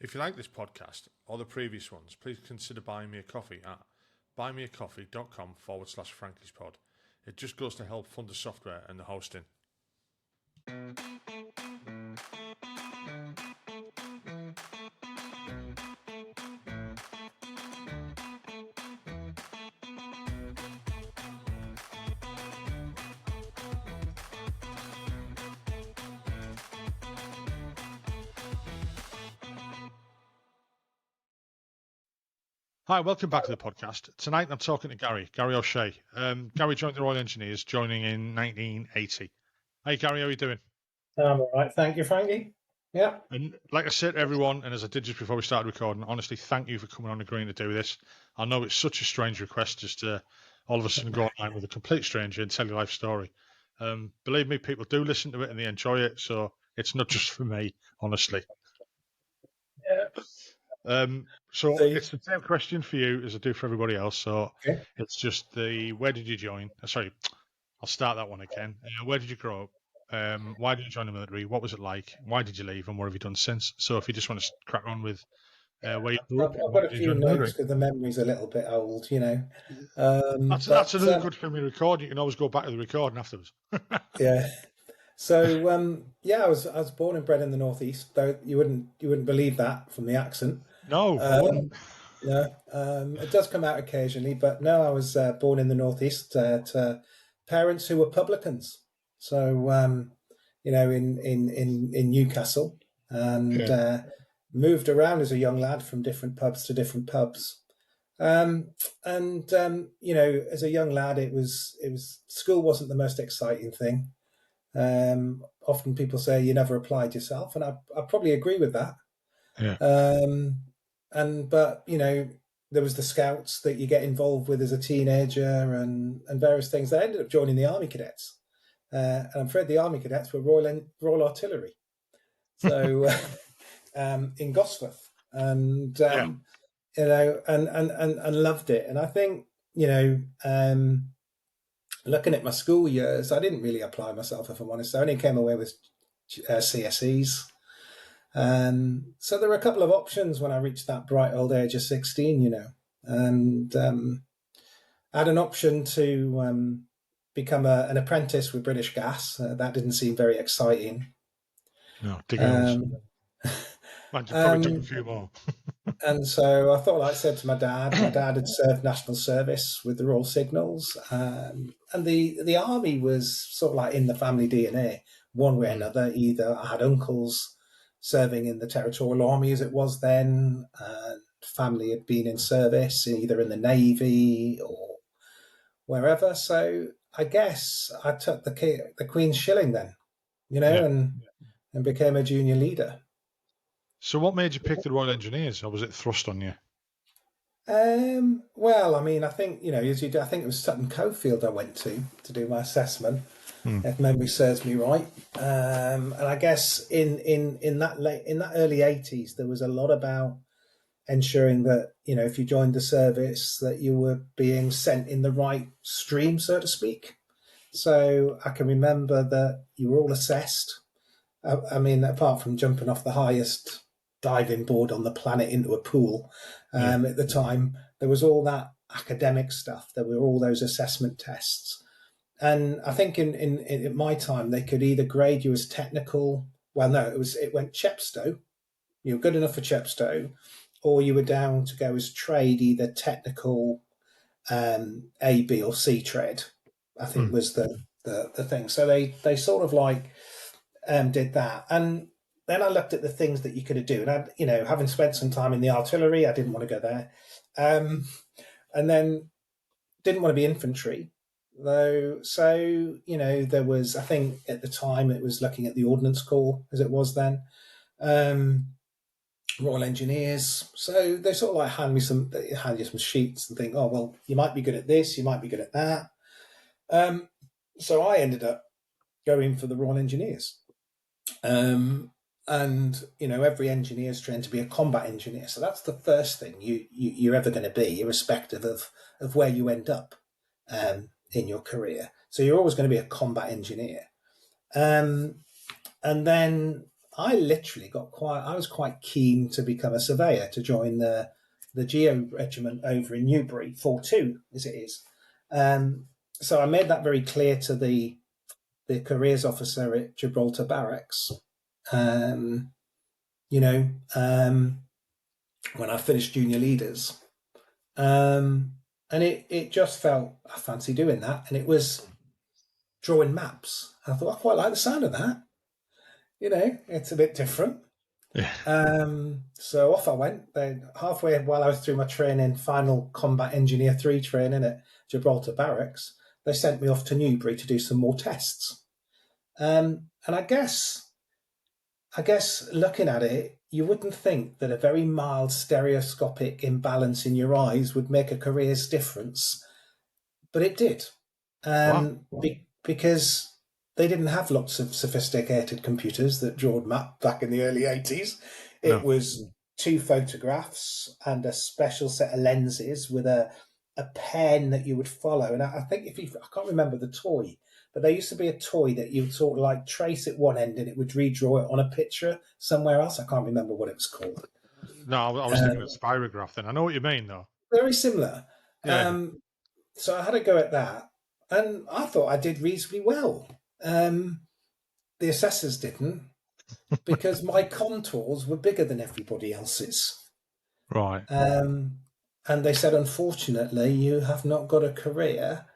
If you like this podcast or the previous ones, please consider buying me a coffee at buymeacoffee.com/Frankie'sPod. It just goes to help fund the software and the hosting. Hi, welcome back to the podcast. Tonight I'm talking to Gary O'Shea. Gary joined the Royal Engineers, joining in 1980. Hey Gary, how are you doing? I'm all right, thank you, Frankie. Yeah. And like I said to everyone, and as I did just before we started recording, honestly, thank you for coming on and agreeing to do this. I know it's such a strange request just to all of a sudden go online with a complete stranger and tell your life story. Believe me, people do listen to it and they enjoy it, so it's not just for me, honestly. Yeah. So it's the same question for you as I do for everybody else. So Okay. it's just where did you join? Sorry, I'll start that one again. Where did you grow up? Why did you join the military? What was it like? Why did you leave? And what have you done since? So if you just want to crack on with where you grew up, I've why got a did you few join the military? notes because the memory's a little bit old, That's another good thing we record. You can always go back to the recording afterwards. Yeah. So I was born and bred in the northeast. Though you wouldn't believe that from the accent. No, I wouldn't. No, it does come out occasionally, but no, I was born in the northeast to parents who were publicans. So in Newcastle, and moved around as a young lad from different pubs to different pubs. As a young lad, it was school wasn't the most exciting thing. Often people say you never applied yourself, and I probably agree with that. Yeah. But there was the scouts that you get involved with as a teenager, and various things. I ended up joining the Army Cadets, and I'm afraid the Army Cadets were Royal Artillery, so in Gosforth, and and loved it. And I think looking at my school years, I didn't really apply myself, if I'm honest. I only came away with CSEs. So there were a couple of options when I reached that bright old age of 16, and I had an option to become an apprentice with British Gas. That didn't seem very exciting. No, Man, you probably took a few more. And so I thought, like I said to my dad had served national service with the Royal Signals, and the army was sort of like in the family DNA, one way or another. Either I had uncles serving in the Territorial Army as it was then, and family had been in service either in the Navy or wherever. So I guess I took the Queen's shilling then, and became a junior leader. So what made you pick the Royal Engineers, or was it thrust on you? Well, I mean, I think I think it was Sutton Coldfield I went to do my assessment, if memory serves me right. And I guess in that early 80s, there was a lot about ensuring that if you joined the service, that you were being sent in the right stream, so to speak. So I can remember that you were all assessed. I mean, apart from jumping off the highest diving board on the planet into a pool, at the time, there was all that academic stuff. There were all those assessment tests. And I think in my time, they could either grade you as technical. Well, no, it went Chepstow. You were good enough for Chepstow, or you were down to go as trade, either technical, A, B, or C trade, I think was the thing. So they sort of like did that. And then I looked at the things that you could do. And having spent some time in the artillery, I didn't want to go there. And then didn't want to be infantry, though. So, there was, I think at the time, it was looking at the Ordnance Corps as it was then. Royal Engineers. So they sort of like hand you some sheets and think, oh, well, you might be good at this, you might be good at that. So I ended up going for the Royal Engineers. And every engineer is trained to be a combat engineer. So that's the first thing you're ever going to be, irrespective of where you end up in your career. So you're always going to be a combat engineer. And then I literally I was quite keen to become a surveyor, to join the Geo Regiment over in Newbury, 4-2 as it is. So I made that very clear to the careers officer at Gibraltar Barracks. You know, when I finished junior leaders. And it just felt, I fancy doing that. And it was drawing maps. I thought, I quite like the sound of that. It's a bit different. Yeah. So off I went. Then halfway while I was through my training, final Combat Engineer 3 training at Gibraltar Barracks, they sent me off to Newbury to do some more tests. And I guess looking at it, you wouldn't think that a very mild stereoscopic imbalance in your eyes would make a career's difference, but it did. Wow. Because they didn't have lots of sophisticated computers that drawed map back in the early 80s. It No. was 2 photographs and a special set of lenses with a pen that you would follow. And I think I can't remember the toy, but there used to be a toy that you would sort of like trace at one end and it would redraw it on a picture somewhere else. I can't remember what it was called. No, I was thinking of spirograph then. I know what you mean, though. Very similar. Yeah. So I had a go at that, and I thought I did reasonably well. The assessors didn't, because my contours were bigger than everybody else's. Right. And they said, unfortunately, you have not got a career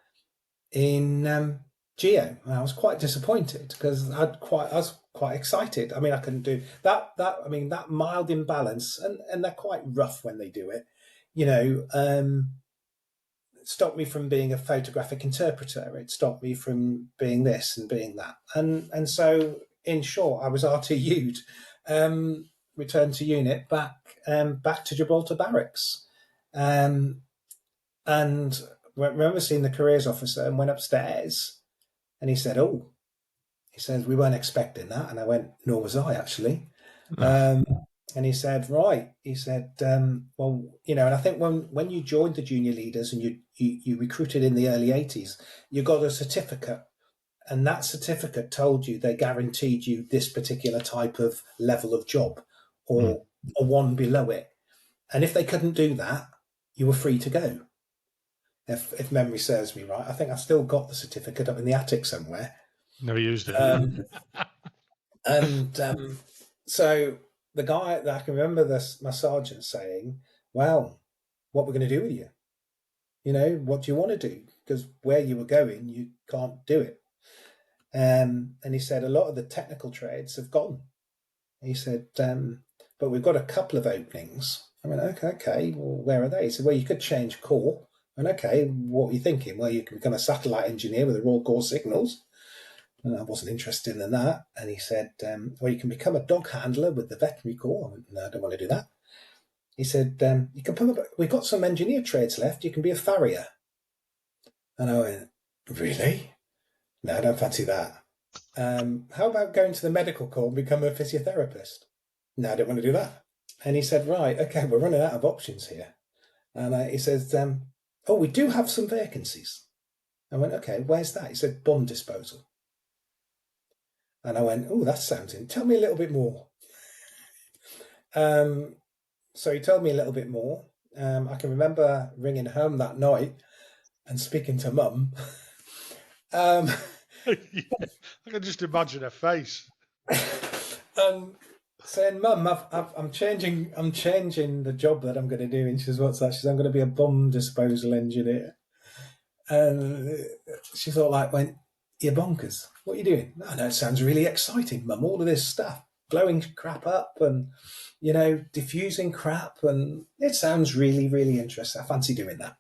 in geo. And I was quite disappointed because I was quite excited. I mean, I couldn't do that. That mild imbalance, and they're quite rough when they do it. Stopped me from being a photographic interpreter. It stopped me from being this and being that. And so, in short, I was RTU'd, returned to unit, back to Gibraltar Barracks. And remember seeing the careers officer and went upstairs, and he said, we weren't expecting that. And I went, nor was I, actually. And he said, right. He said, well, and I think when you joined the junior leaders and you recruited in the early 80s, you got a certificate. And that certificate told you they guaranteed you this particular type of level of job or one below it. And if they couldn't do that, you were free to go. If memory serves me right. I think I've still got the certificate up in the attic somewhere. Never used it. So the guy that I can remember my sergeant saying, well, what we're going to do with you? What do you want to do? Because where you were going, you can't do it. And he said, a lot of the technical trades have gone. He said, but we've got a couple of openings. I went, okay, well, where are they? He said, well, you could change corps. And okay, what are you thinking? Well, you can become a satellite engineer with the Royal Corps signals. And I wasn't interested in that. And he said, well, you can become a dog handler with the veterinary corps. I went, no, I don't want to do that. He said, you can we've got some engineer trades left. You can be a farrier. And I went, really? No, I don't fancy that. How about going to the medical corps and become a physiotherapist? No, I don't want to do that. And he said, right, okay, we're running out of options here. And he says, we do have some vacancies. I went, okay, where's that? He said, bomb disposal. And I went, that sounds in. Tell me a little bit more. So he told me a little bit more. I can remember ringing home that night and speaking to Mum. I can just imagine her face. Saying, Mum, I'm changing the job that I'm going to do. And she says, what's that? She says, I'm going to be a bomb disposal engineer. And she thought, went, you're bonkers. What are you doing? No, it sounds really exciting, Mum. All of this stuff, blowing crap up and, diffusing crap. And it sounds really, really interesting. I fancy doing that.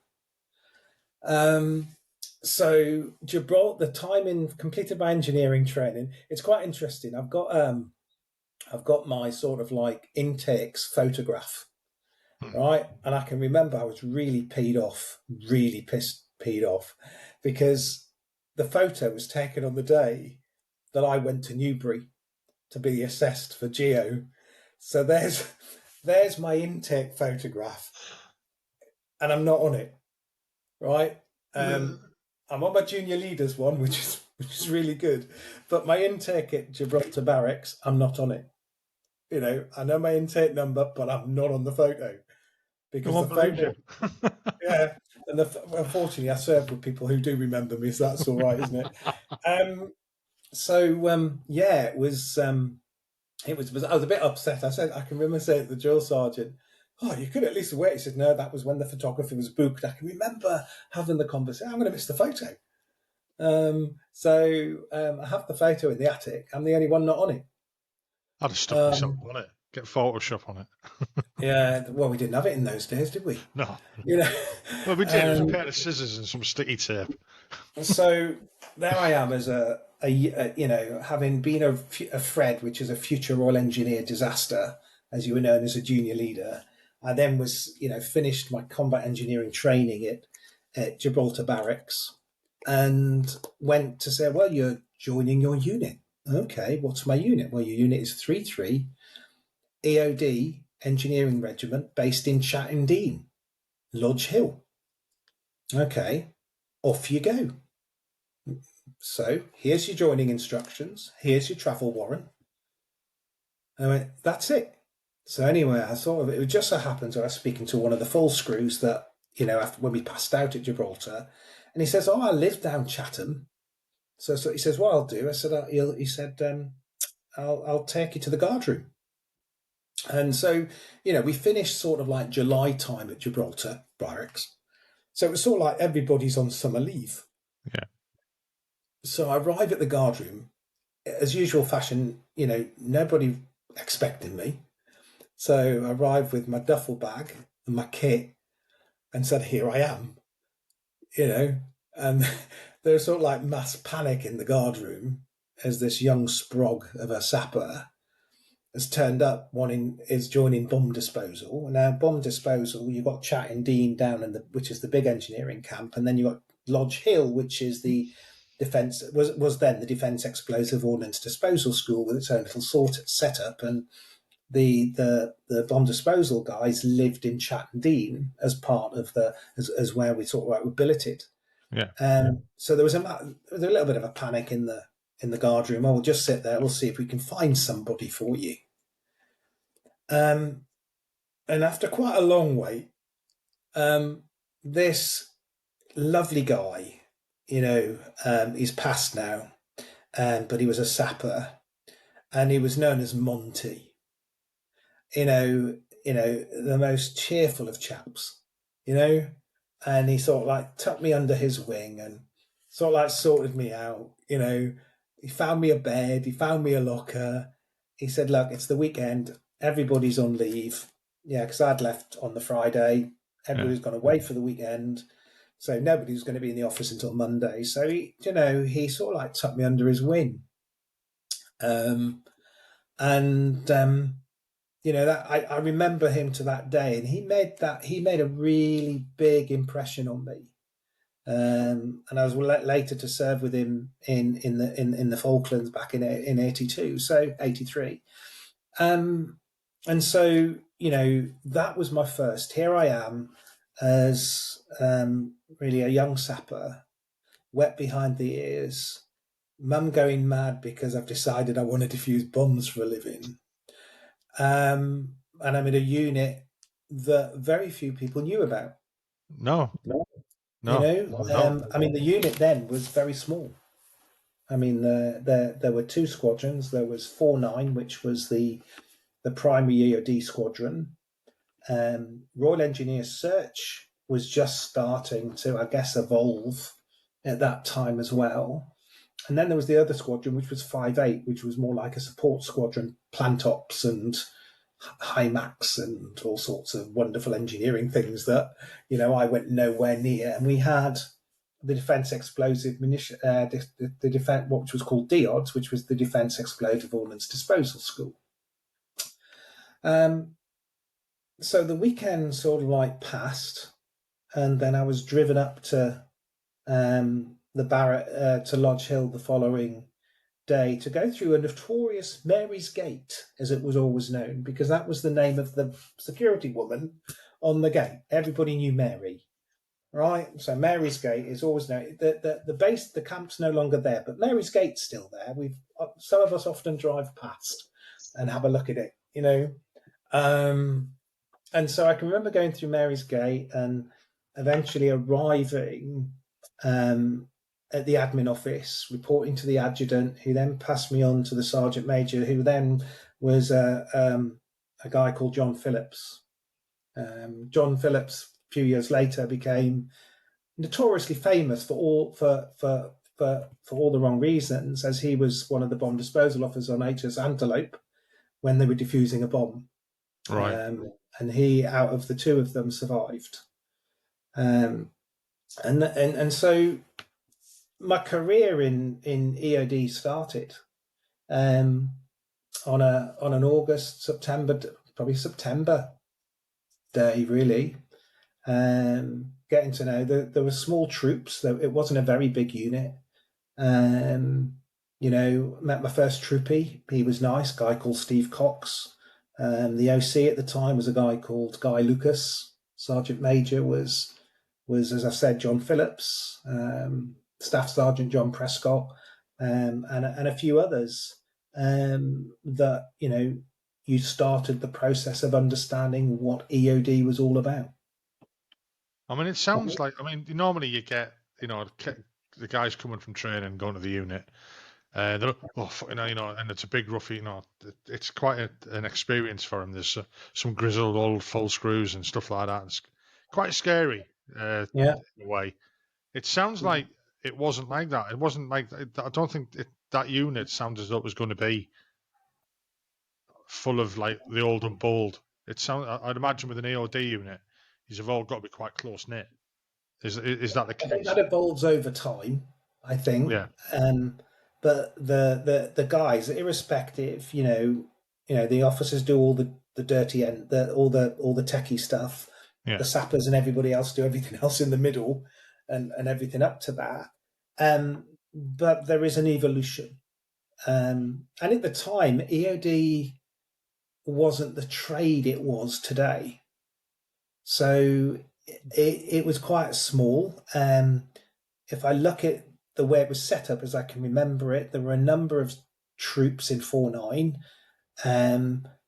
So Gibraltar, the time in completed my engineering training, it's quite interesting. I've got my sort of intakes photograph, right? And I can remember I was really peed off, because the photo was taken on the day that I went to Newbury to be assessed for geo. So there's my intake photograph, and I'm not on it, right? I'm on my junior leaders one, which is really good, but my intake at Gibraltar Barracks, I'm not on it. I know my intake number, but I'm not on the photo No because one the believes photo, you. yeah. And unfortunately, I served with people who do remember me, so that's all right, isn't it? Yeah, it was. I was a bit upset. I can remember saying to the drill sergeant, "Oh, you could at least wait." He said, "No, that was when the photography was booked." I can remember having the conversation. I'm going to miss the photo. I have the photo in the attic. I'm the only one not on it. I'd have stuck myself Um, on it. Get Photoshop on it. yeah, well, we didn't have it in those days, did we? No. You know, Well, we did. It was a um, pair of scissors and some sticky tape. so there I am as having been a Fred, which is a future Royal Engineer disaster, as you were known as a junior leader. I then was, finished my combat engineering training at Gibraltar Barracks and went to say, well, you're joining your unit. Okay, what's my unit? Well, your unit is 3-3 EOD Engineering Regiment based in Chatham Dean, Lodge Hill. Okay, off you go. So here's your joining instructions. Here's your travel warrant. I went, that's it. So anyway, it just so happens I was speaking to one of the full screws that, after when we passed out at Gibraltar, and he says, oh, I live down Chatham. So he says, what I'll do, I said, he said, I'll take you to the guard room. And so, we finished sort of like July time at Gibraltar Barracks. So it was sort of like everybody's on summer leave. Yeah. So I arrive at the guard room, as usual fashion, nobody expecting me. So I arrived with my duffel bag and my kit and said, here I am, and there was sort of like mass panic in the guard room as this young sprog of a sapper has turned up is joining bomb disposal. Now bomb disposal, you've got Chatham Dean down which is the big engineering camp, and then you've got Lodge Hill, which is the defence was then the Defence Explosive Ordnance Disposal School with its own little sort of setup, and the bomb disposal guys lived in Chatham Dean as part of as where we sort of like were billeted. Yeah. So there was a little bit of a panic in the guard room. Oh, we'll just sit there. We'll see if we can find somebody for you. And after quite a long wait, this lovely guy, he's passed now, but he was a sapper, and he was known as Monty. The most cheerful of chaps, and he sort of like tucked me under his wing and sort of like sorted me out. He found me a bed, he found me a locker. He said, look, it's the weekend, everybody's on leave. Yeah, because I'd left on the Friday, everybody's gone away for the weekend. So nobody was going to be in the office until Monday. So he sort of like tucked me under his wing. That I remember him to that day, and he made a really big impression on me. And I was later to serve with him in the Falklands back in 82, so 83. And so that was my first. Here I am as really a young sapper, wet behind the ears, mum going mad because I've decided I want to defuse bombs for a living. And I'm in a unit that very few people knew about. No. You No. know, I mean, the unit then was very small. I mean, there were two squadrons. There was 4-9, which was the primary EOD squadron. Royal Engineer Search was just starting to, I guess, evolve at that time as well. And then there was the other squadron, which was 5-8, which was more like a support squadron, plant ops and HIMAX and all sorts of wonderful engineering things that, I went nowhere near. And we had the Defence Explosive Munition, the defense, what was called DODS, which was the Defence Explosive Ordnance Disposal School. So the weekend sort of like passed, and then I was driven up to the Barrett to Lodge Hill the following day to go through a notorious Mary's Gate, as it was always known, because that was the name of the security woman on the gate. Everybody knew Mary, right? So Mary's Gate is always known. The base, the camp's no longer there, but Mary's Gate's still there. Some of us often drive past and have a look at it. you know. Um, and so I can remember going through Mary's Gate and eventually arriving at the admin office, reporting to the adjutant, who then passed me on to the sergeant major, who then was a guy called John Phillips. John Phillips, a few years later, became notoriously famous for all the wrong reasons, as he was one of the bomb disposal officers on HS Antelope when they were defusing a bomb. Right. And he, out of the two of them, survived. And so my career in EOD started um, on an probably September day, really. Getting to know there were small troops, though it wasn't a very big unit. Met my first troopie. He was nice, guy called Steve Cox. The OC at the time was a guy called Guy Lucas. Sergeant Major was, as I said, John Phillips. Staff Sergeant John Prescott, and a few others. That you started the process of understanding what EOD was all about. I mean, it sounds like, normally you get, the guys coming from training and going to the unit. And it's a big roughy, it's quite an experience for them. There's some grizzled old full screws and stuff like that. It's quite scary Yeah. in a way. It sounds like it wasn't like that. It wasn't like, I don't think that unit sounds as though it was going to be full of like the old and bold. I'd imagine with an AOD unit, you've all got to be quite close knit. Is that the I think case? that evolves over time. I think, Yeah, but the guys, irrespective, the officers do all the dirty end, all the techie stuff. yeah. The sappers and everybody else do everything else in the middle, and everything up to that. But there is an evolution, and at the time, EOD wasn't the trade it was today. So it was quite small. If I look at the way it was set up as I can remember it, there were a number of troops in 49.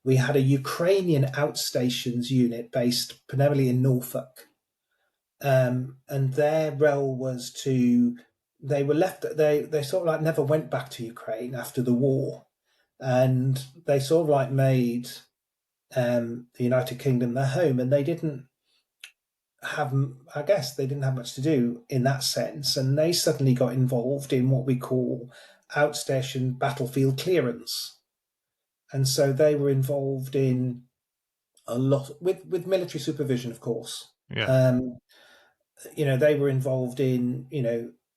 We had a Ukrainian outstations unit based primarily in Norfolk. And their role was they were left, they sort of like never went back to Ukraine after the war. And they sort of like made the United Kingdom their home, and they didn't I guess they didn't have much to do in that sense, and they suddenly got involved in what we call outstation battlefield clearance. And so they were involved in a lot with military supervision, of course. Yeah. They were involved in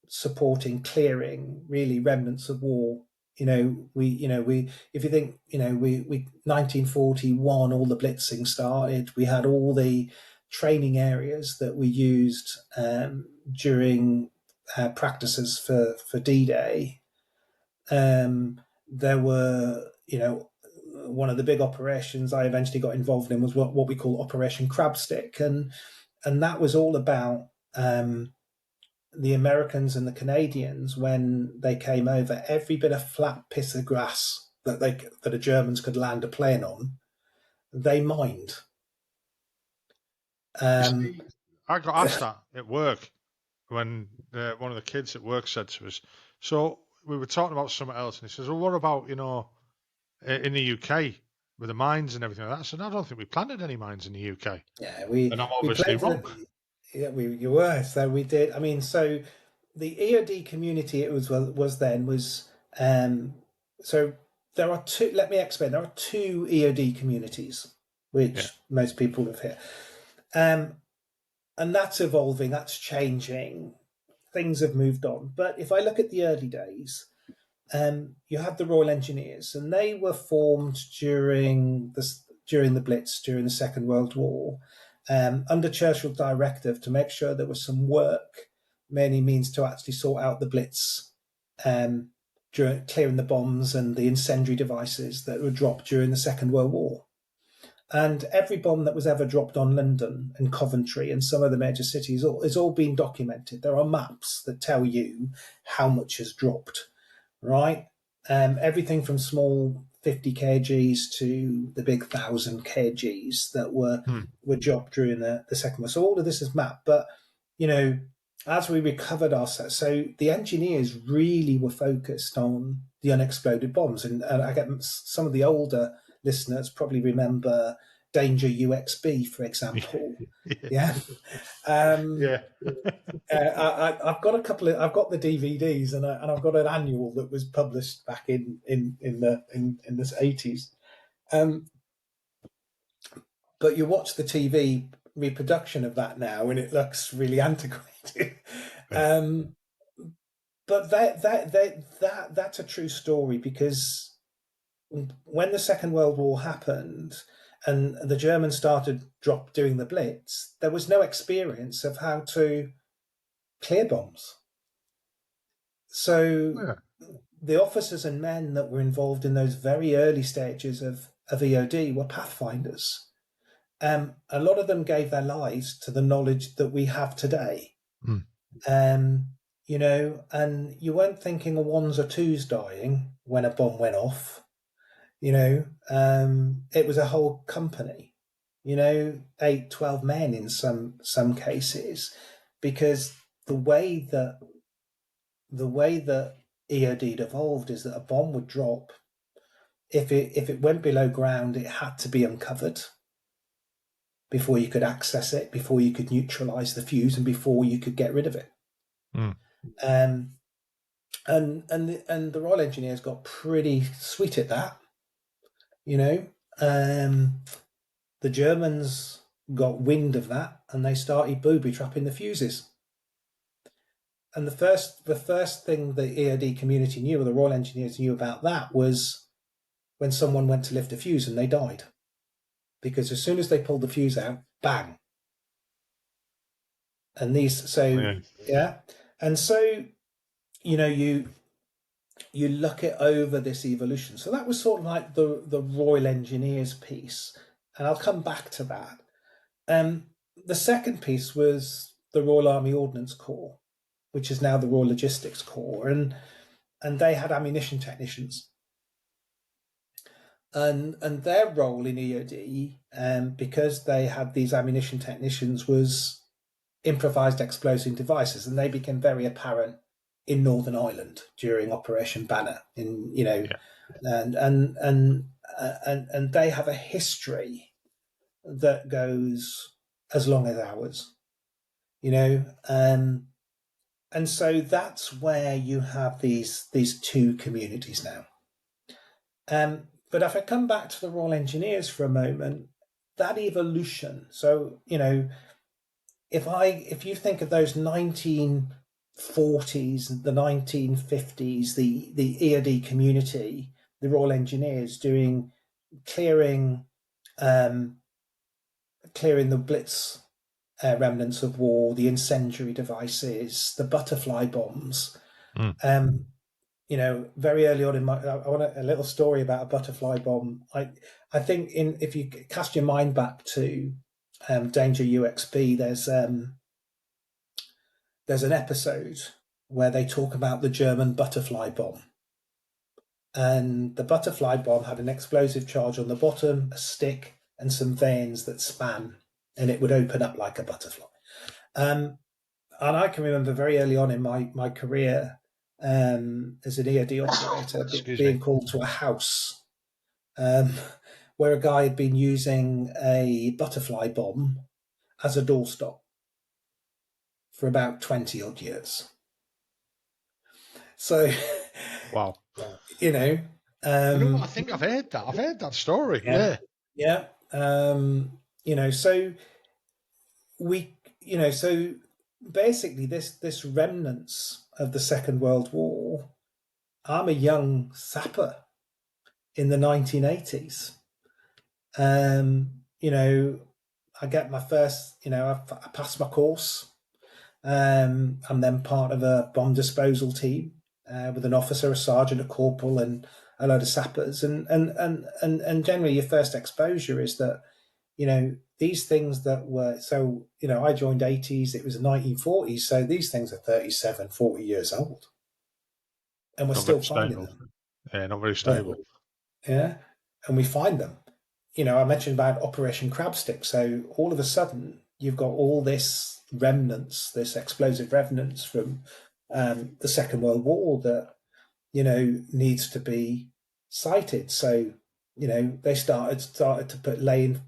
supporting clearing really remnants of war. We if you think we 1941, all the blitzing started. We had all the training areas that we used during practices for D-Day. There were one of the big operations I eventually got involved in was what we call Operation Crabstick, and that was all about the Americans and the Canadians, when they came over, every bit of flat piece of grass that the Germans could land a plane on, they mined. You see, I got asked that at work when one of the kids at work said to us, so we were talking about something else, and he says, well, what about, in the UK with the mines and everything like that? I said, I don't think we planted any mines in the UK. Yeah, And I'm we obviously wrong. planted. Yeah, you were. So we did. I mean, so the EOD community was so there are two. Let me explain. There are two EOD communities, Yeah, which most people live here, and that's evolving. That's changing. Things have moved on. But if I look at the early days, you had the Royal Engineers, and they were formed during the Blitz, during the Second World War, under Churchill directive to make sure there was some work, many means to actually sort out the Blitz, during clearing the bombs and the incendiary devices that were dropped during the Second World War. And every bomb that was ever dropped on London and Coventry and some of the major cities is all been documented. There are maps that tell you how much has dropped, right? Everything from small 50 kgs to the big 1,000 kgs that were dropped during the Second War. So all of this is mapped. But, as we recovered ourselves, so the engineers really were focused on the unexploded bombs. And I get some of the older listeners probably remember Danger UXB, for example. Yeah. Yeah. I've got I've got the DVDs and I've got an annual that was published back in the 80s. But you watch the TV reproduction of that now and it looks really antiquated. But that's a true story, because when the Second World War happened and the Germans started doing the Blitz, there was no experience of how to clear bombs. So the officers and men that were involved in those very early stages of EOD were pathfinders. A lot of them gave their lives to the knowledge that we have today. And you weren't thinking of ones or twos dying when a bomb went off. It was a whole company, 8, 12 men in some cases, because the way that EOD evolved is that a bomb would drop. If it went below ground, it had to be uncovered before you could access it, before you could neutralize the fuse, and before you could get rid of it. And the Royal Engineers got pretty sweet at that. The Germans got wind of that and they started booby trapping the fuses. And the first thing the EOD community knew, or the Royal Engineers knew about that, was when someone went to lift a fuse and they died. Because as soon as they pulled the fuse out, bang. And And so, you look at over this evolution. So that was sort of like the Royal Engineers piece. And I'll come back to that. The second piece was the Royal Army Ordnance Corps, which is now the Royal Logistics Corps. And they had ammunition technicians. And their role in EOD, because they had these ammunition technicians, was improvised explosive devices. And they became very apparent in Northern Ireland during Operation Banner, and they have a history that goes as long as ours, and so that's where you have these two communities now. But if I come back to the Royal Engineers for a moment, that evolution. So if you think of those 1940s, the 1950s, the EOD community, the Royal Engineers doing clearing the Blitz remnants of war, the incendiary devices, the butterfly bombs. Very early on I want a little story about a butterfly bomb. I think if you cast your mind back to Danger UXB, there's an episode where they talk about the German butterfly bomb. And the butterfly bomb had an explosive charge on the bottom, a stick, and some vanes that span, and it would open up like a butterfly. And I can remember very early on in my career as an EOD operator being called to a house where a guy had been using a butterfly bomb as a doorstop for about 20 odd years. So, wow. What? I think I've heard that. I've heard that story. Yeah. So so basically this remnants of the Second World War. I'm a young sapper in the 1980s. I get my first, I passed my course. I'm then part of a bomb disposal team with an officer, a sergeant, a corporal, and a load of sappers. And generally, your first exposure is that, these things that were I joined 80s. It was the 1940s, so these things are 37, 40 years old, and we're still finding them. Yeah, not very stable. yeah, and we find them. I mentioned about Operation Crabstick. So all of a sudden, you've got all this remnants, this explosive remnants from the Second World War that needs to be cited. So they started to put laying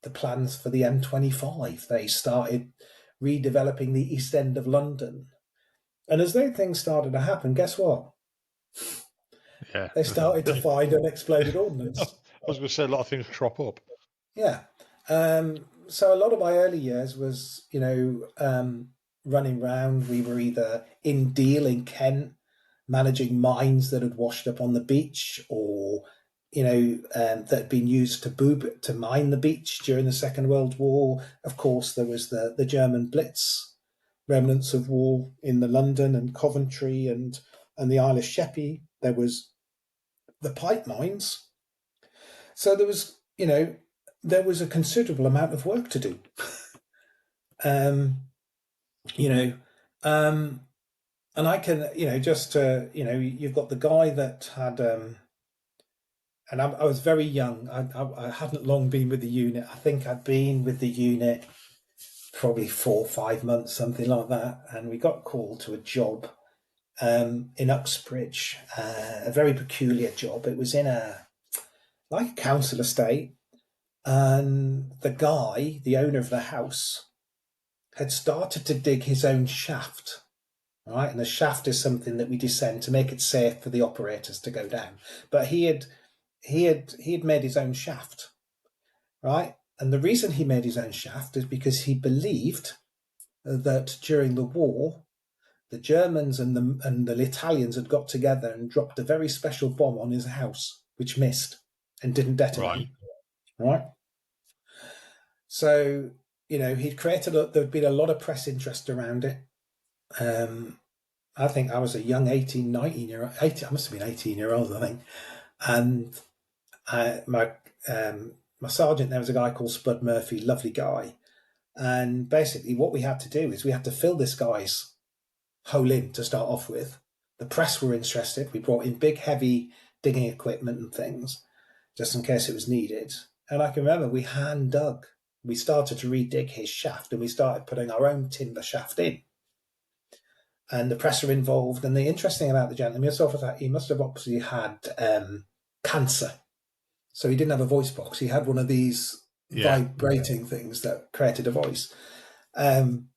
the plans for the M25. They started redeveloping the East End of London, and as those things started to happen, guess what? Yeah. They started to find unexploded I ordnance. was going to say a lot of things crop up. Yeah. So a lot of my early years was, running around. We were either in Deal in Kent, managing mines that had washed up on the beach, or that had been used to mine the beach during the Second World War. Of course, there was the German Blitz, remnants of war in the London and Coventry and the Isle of Sheppey. There was the pipe mines. So there was a considerable amount of work to do. Um, you know, um, and I can, you've got the guy that had, and I was very young. I hadn't long been with the unit. I think I'd been with the unit probably 4 or 5 months, something like that. And we got called to a job in Uxbridge, a very peculiar job. It was in like a council estate, and the guy, the owner of the house, had started to dig his own shaft. Right, and a shaft is something that we descend to make it safe for the operators to go down. But he had made his own shaft, right? And the reason he made his own shaft is because he believed that during the war, the Germans and the Italians had got together and dropped a very special bomb on his house, which missed and didn't Right. detonate. Right. So he'd created. There'd been a lot of press interest around it. I think I was a young 18, 19-year-old. 18, I must have been 18-year-old, I think. And my sergeant there was a guy called Spud Murphy, lovely guy. And basically, what we had to do is we had to fill this guy's hole in to start off with. The press were interested. We brought in big, heavy digging equipment and things just in case it was needed. And I can remember we hand dug. We started to redig his shaft and we started putting our own timber shaft in. And the press were involved. And the interesting about the gentleman, he must have obviously had cancer. So he didn't have a voice box. He had one of these vibrating things that created a voice. And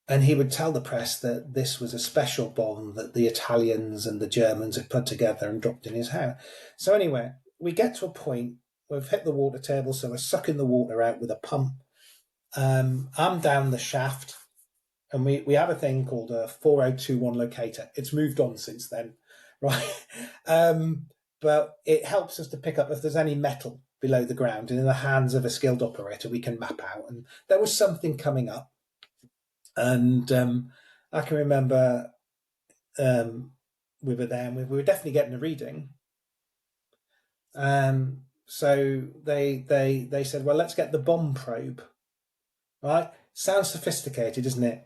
he would tell the press that this was a special bomb that the Italians and the Germans had put together and dropped in his house. So anyway, we get to a point, we've hit the water table, so we're sucking the water out with a pump. I'm down the shaft, and we have a thing called a 4021 locator. It's moved on since then, right? But it helps us to pick up if there's any metal below the ground, and in the hands of a skilled operator, we can map out. And there was something coming up, and I can remember we were there, and we were definitely getting a reading. So they said, well, let's get the bomb probe. Right? Sounds sophisticated, isn't it?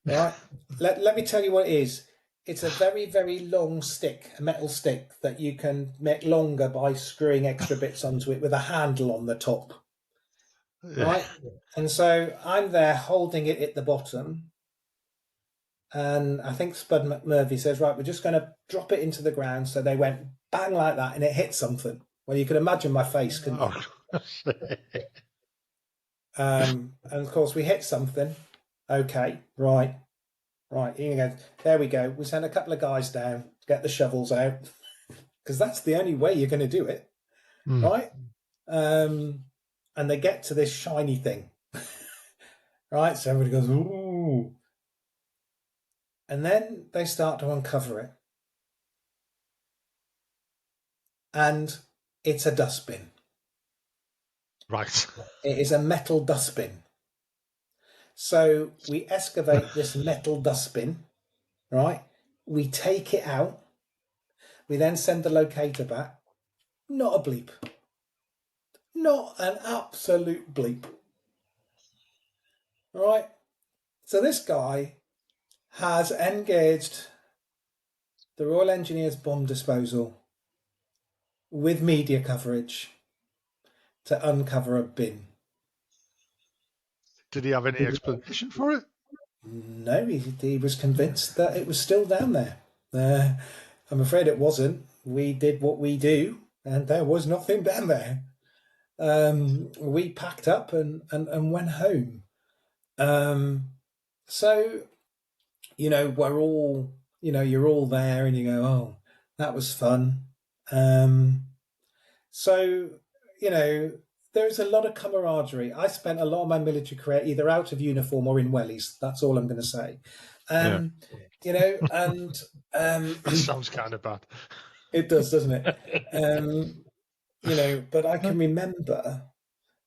Right. Let me tell you what it is. It's a very, very long stick, a metal stick that you can make longer by screwing extra bits onto it with a handle on the top. Right. And so I'm there holding it at the bottom. And I think Spud McMurphy says, right, we're just going to drop it into the ground. So they went bang like that and it hit something. Well, you can imagine my face, couldn't you? And of course, we hit something. Okay, right. Here you go. There we go. We sent a couple of guys down, get the shovels out, because that's the only way you're going to do it, right? And they get to this shiny thing, right? So everybody goes, ooh. And then they start to uncover it. And it's a dustbin. Right. It is a metal dustbin. So we excavate this metal dustbin, right? We take it out. We then send the locator back. Not a bleep. Not an absolute bleep. All right. So this guy has engaged the Royal Engineers Bomb Disposal with media coverage to uncover a bin. Did he have any explanation for it? No, he was convinced that it was still down there. I'm afraid it wasn't. We did what we do, and there was nothing down there. We packed up and went home. So, we're all, you're all there and you go, oh, that was fun. So, you know, there's a lot of camaraderie. I spent a lot of my military career either out of uniform or in wellies. That's all I'm going to say. Yeah. And That sounds kind of bad. it does, doesn't it? But I can remember,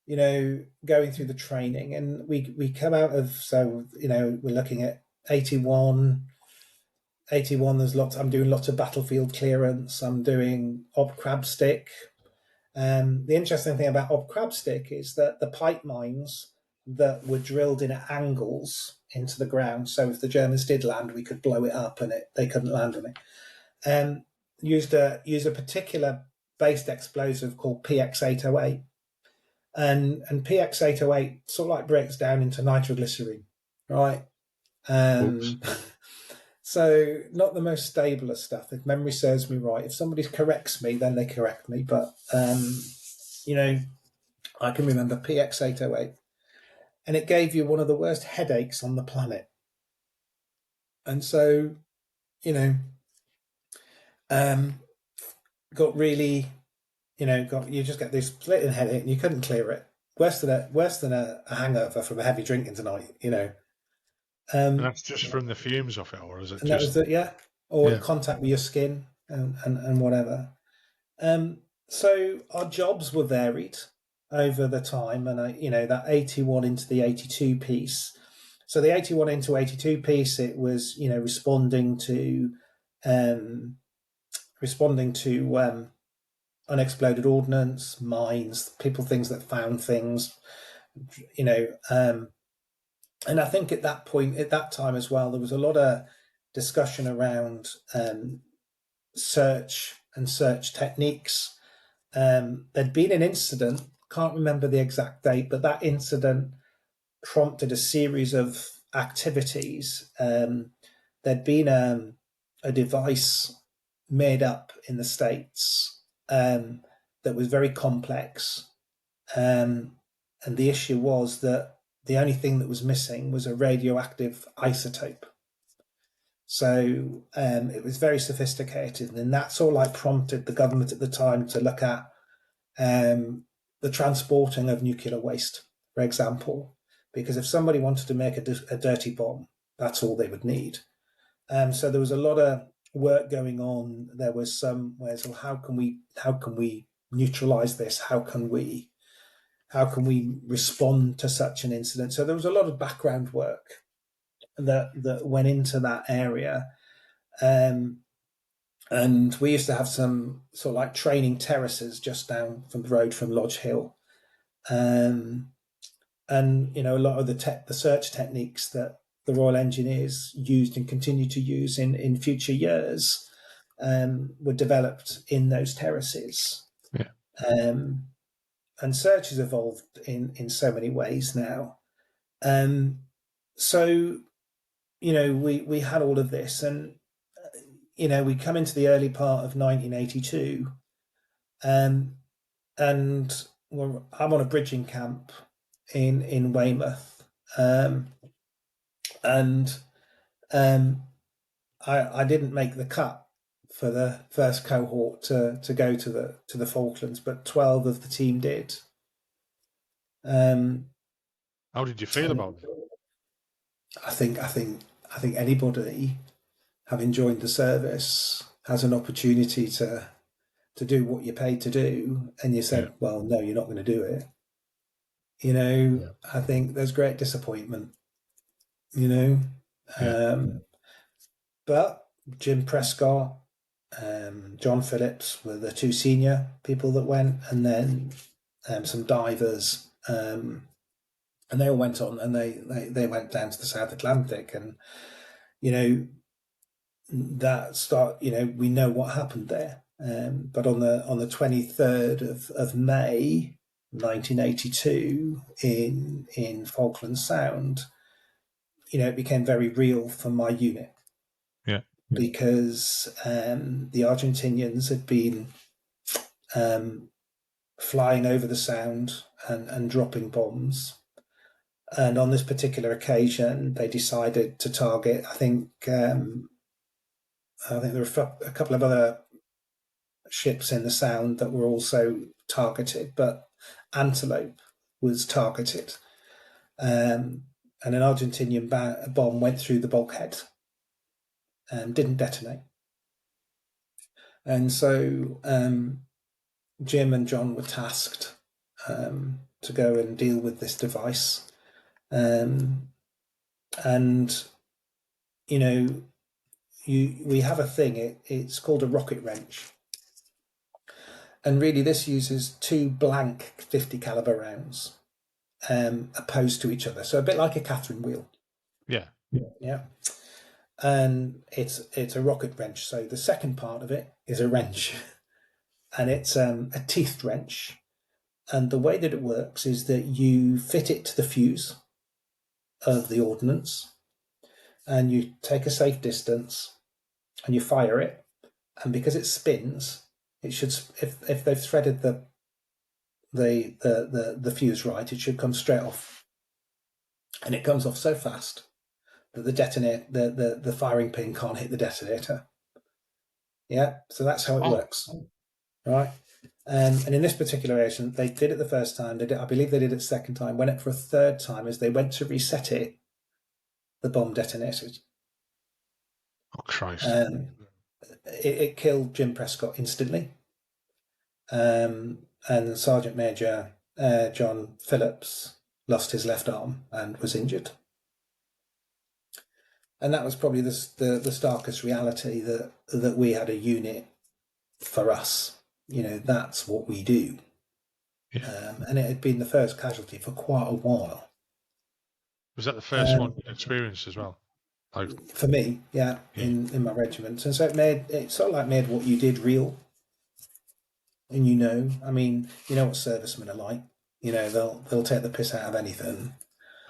going through the training, and we come out of, we're looking at 81. 81, there's lots. I'm doing lots of battlefield clearance. I'm doing ob crab stick. The interesting thing about ob crab stick is that the pipe mines that were drilled in at angles into the ground, so if the Germans did land, we could blow it up and they couldn't land on it. Used a particular based explosive called PX808, and PX808 sort of like breaks down into nitroglycerin, right? So not the most stable of stuff. If memory serves me right, if somebody corrects me, then they correct me. But I can remember PX808, and it gave you one of the worst headaches on the planet. And so, got really, you just get this splitting headache, and you couldn't clear it. Worse than a hangover from a heavy drinking tonight. And that's just from the fumes of it, or is it And that was just? it, yeah. Or contact with your skin and whatever. So our jobs were varied over the time, and that 81 into the 82 piece. So the 81 into 82 piece, it was responding to unexploded ordnance, mines, things that found things, and I think at that point, at that time as well, there was a lot of discussion around search and search techniques. There'd been an incident, can't remember the exact date, but that incident prompted a series of activities. There'd been a device made up in the States that was very complex. And the issue was that the only thing that was missing was a radioactive isotope. So it was very sophisticated, and that sort of like prompted the government at the time to look at the transporting of nuclear waste, for example, because if somebody wanted to make a dirty bomb, that's all they would need. So there was a lot of work going on. There was some ways, well, how can we neutralize this? How can we respond to such an incident? So there was a lot of background work that went into that area. And we used to have some sort of like training terraces just down from the road from Lodge Hill. And a lot of the search techniques that the Royal Engineers used and continue to use in future years were developed in those terraces. Yeah. And search has evolved in so many ways now. So, we had all of this, and we come into the early part of 1982, and I'm on a bridging camp in Weymouth, and I didn't make the cut for the first cohort to go to the Falklands, but 12 of the team did. How did you feel about it? I think anybody having joined the service has an opportunity to do what you're paid to do, and you said, well, no, you're not going to do it. I think there's great disappointment. But Jim Prescott, John Phillips were the two senior people that went, and then some divers, and they all went on, and they went down to the South Atlantic, and that we know what happened there. But on the 23rd of May 1982 in Falkland Sound, it became very real for my unit. Yeah. Because the Argentinians had been flying over the Sound and dropping bombs. And on this particular occasion, they decided to target. I think there were a couple of other ships in the Sound that were also targeted, but Antelope was targeted. And an Argentinian bomb went through the bulkhead and didn't detonate. And so Jim and John were tasked to go and deal with this device. And, we have a thing, it's called a rocket wrench. And really this uses two blank 50 caliber rounds opposed to each other. So a bit like a Catherine wheel. Yeah. Yeah. And it's a rocket wrench. So the second part of it is a wrench. And it's a teethed wrench. And the way that it works is that you fit it to the fuse of the ordnance, and you take a safe distance, and you fire it. And because it spins, it should, if they've threaded the fuse right, it should come straight off. And it comes off so fast that the firing pin can't hit the detonator. Yeah, so that's how it works, right? And in this particular occasion, they did it the first time. I believe they did it the second time. Went it for a third time. As they went to reset it, the bomb detonated. Oh, Christ. It killed Jim Prescott instantly. And Sergeant Major John Phillips lost his left arm and was injured. And that was probably the starkest reality that we had a unit for us. That's what we do. Yeah. And it had been the first casualty for quite a while. Was that the first one you experienced as well? For me, yeah. In my regiment. And so it sort of made what you did real. And I mean, you know what servicemen are like. They'll take the piss out of anything.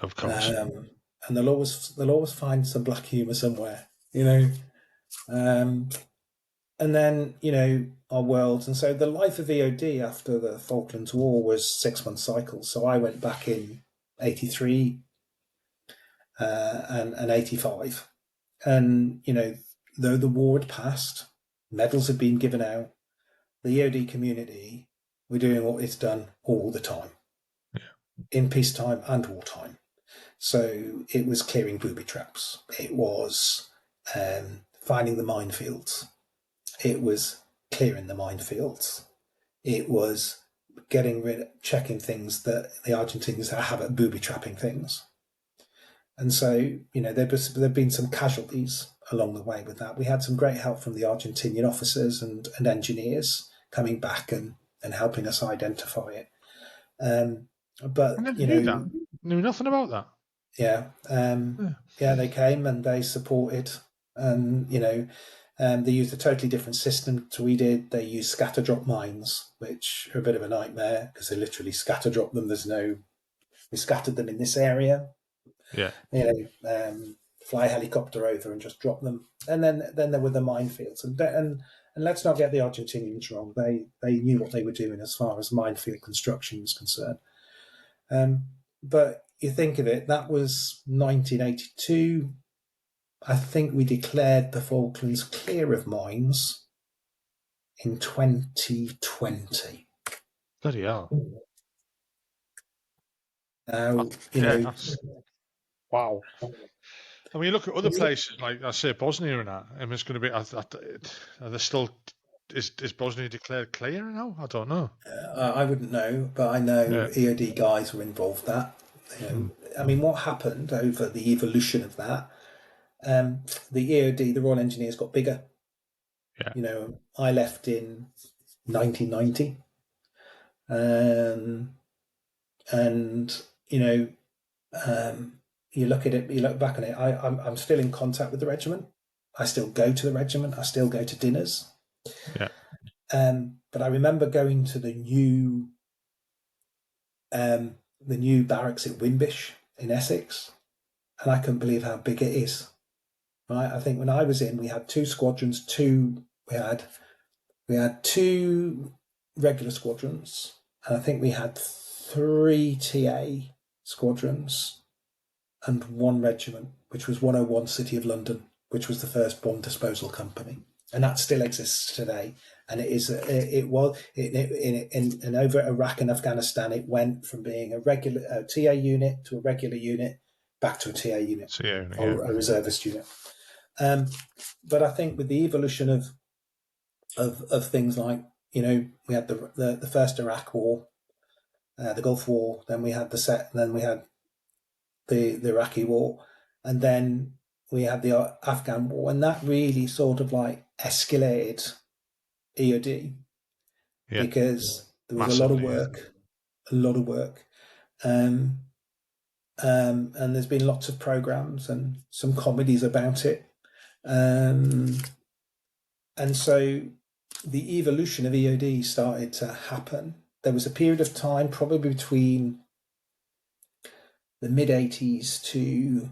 Of course. And they'll always find some black humour somewhere. And then, our worlds. And so the life of EOD after the Falklands War was 6-month cycles. So I went back in 83 and 85. And, though the war had passed, medals had been given out, the EOD community were doing what it's done all the time. Yeah. In peacetime and wartime. So it was clearing booby traps. It was finding the minefields. It was clearing the minefields. It was checking things that the Argentinians have at booby trapping things. And so, there've been some casualties along the way with that. We had some great help from the Argentinian officers and engineers coming back and helping us identify it. But I never knew that. Knew nothing about that. Yeah. They came and they supported, and they used a totally different system to we did. They used scatter drop mines, which are a bit of a nightmare because they literally scatter drop them. We scattered them in this area. Yeah. Fly a helicopter over and just drop them. And then there were the minefields. And let's not get the Argentinians wrong. They knew what they were doing as far as minefield construction was concerned. But you think of it, that was 1982. I think we declared the Falklands clear of mines in 2020. Bloody hell. Now, wow. I mean, you look at other places, like I say Bosnia and that, and it's going to be, are there still, is Bosnia declared clear now? I don't know. I wouldn't know, but I know EOD guys were involved in that. I mean, what happened over the evolution of that, the EOD, the Royal Engineers got bigger. Yeah. I left in 1990. And, you look at it, you look back on it, I'm still in contact with the regiment. I still go to the regiment. I still go to dinners. Yeah. But I remember going to the new barracks at Wimbish in Essex, and I couldn't believe how big it is. Right, I think when I was in, we had two squadrons. We had two regular squadrons, and I think we had three TA squadrons and one regiment, which was 101 City of London, which was the first bomb disposal company, and that still exists today. And in over Iraq and Afghanistan, it went from being a regular TA unit to a regular unit, back to a TA unit or a reservist unit. But I think with the evolution of things like, we had the first Iraq War, the Gulf War, then we had then we had the Iraqi War, and then we had the Afghan War, and that really sort of like escalated EOD because there was a lot of work, and there's been lots of programs and some comedies about it, and so the evolution of EOD started to happen. There was a period of time, probably between the mid 80s to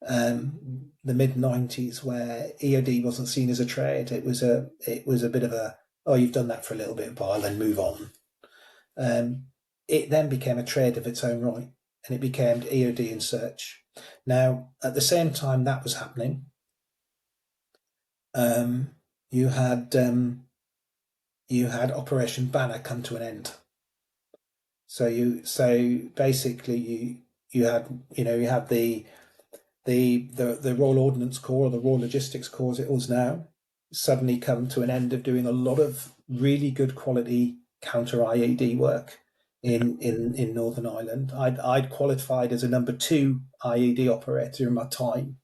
the mid 90s, where EOD wasn't seen as a trade. It was a bit of a, oh, you've done that for a little bit, while, then move on. It then became a trade of its own right, and it became EOD in search. Now, at the same time that was happening, you had Operation Banner come to an end. So basically you had the Royal Ordnance Corps, or the Royal Logistics Corps as it was now, suddenly come to an end of doing a lot of really good quality counter IED work in Northern Ireland. I'd qualified as a number 2 IED operator in my time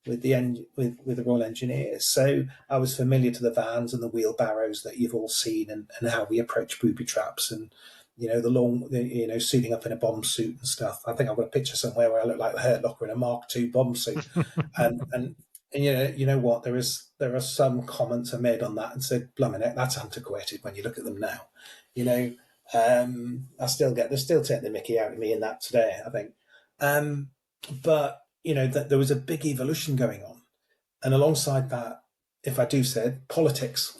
with the Royal Engineers, so I was familiar to the vans and the wheelbarrows that you've all seen, and how we approach booby traps, and suiting up in a bomb suit and stuff. I think I've got a picture somewhere where I look like the Hurt Locker in a Mark II bomb suit. and you know what? There are some comments are made on that and said, "Blimey, that's antiquated when you look at them now." They're still taking the mickey out of me in that today, I think. But that there was a big evolution going on, and alongside that, if I do say it, politics.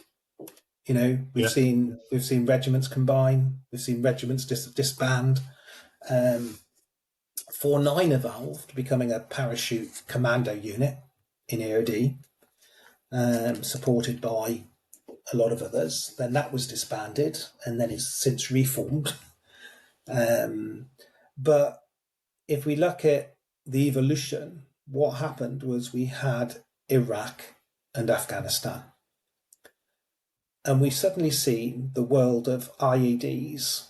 We've seen regiments combine, we've seen regiments disband. 4-9 evolved, becoming a parachute commando unit in EOD, supported by a lot of others. Then that was disbanded, and then it's since reformed. But if we look at the evolution, what happened was we had Iraq and Afghanistan. And we suddenly see the world of IEDs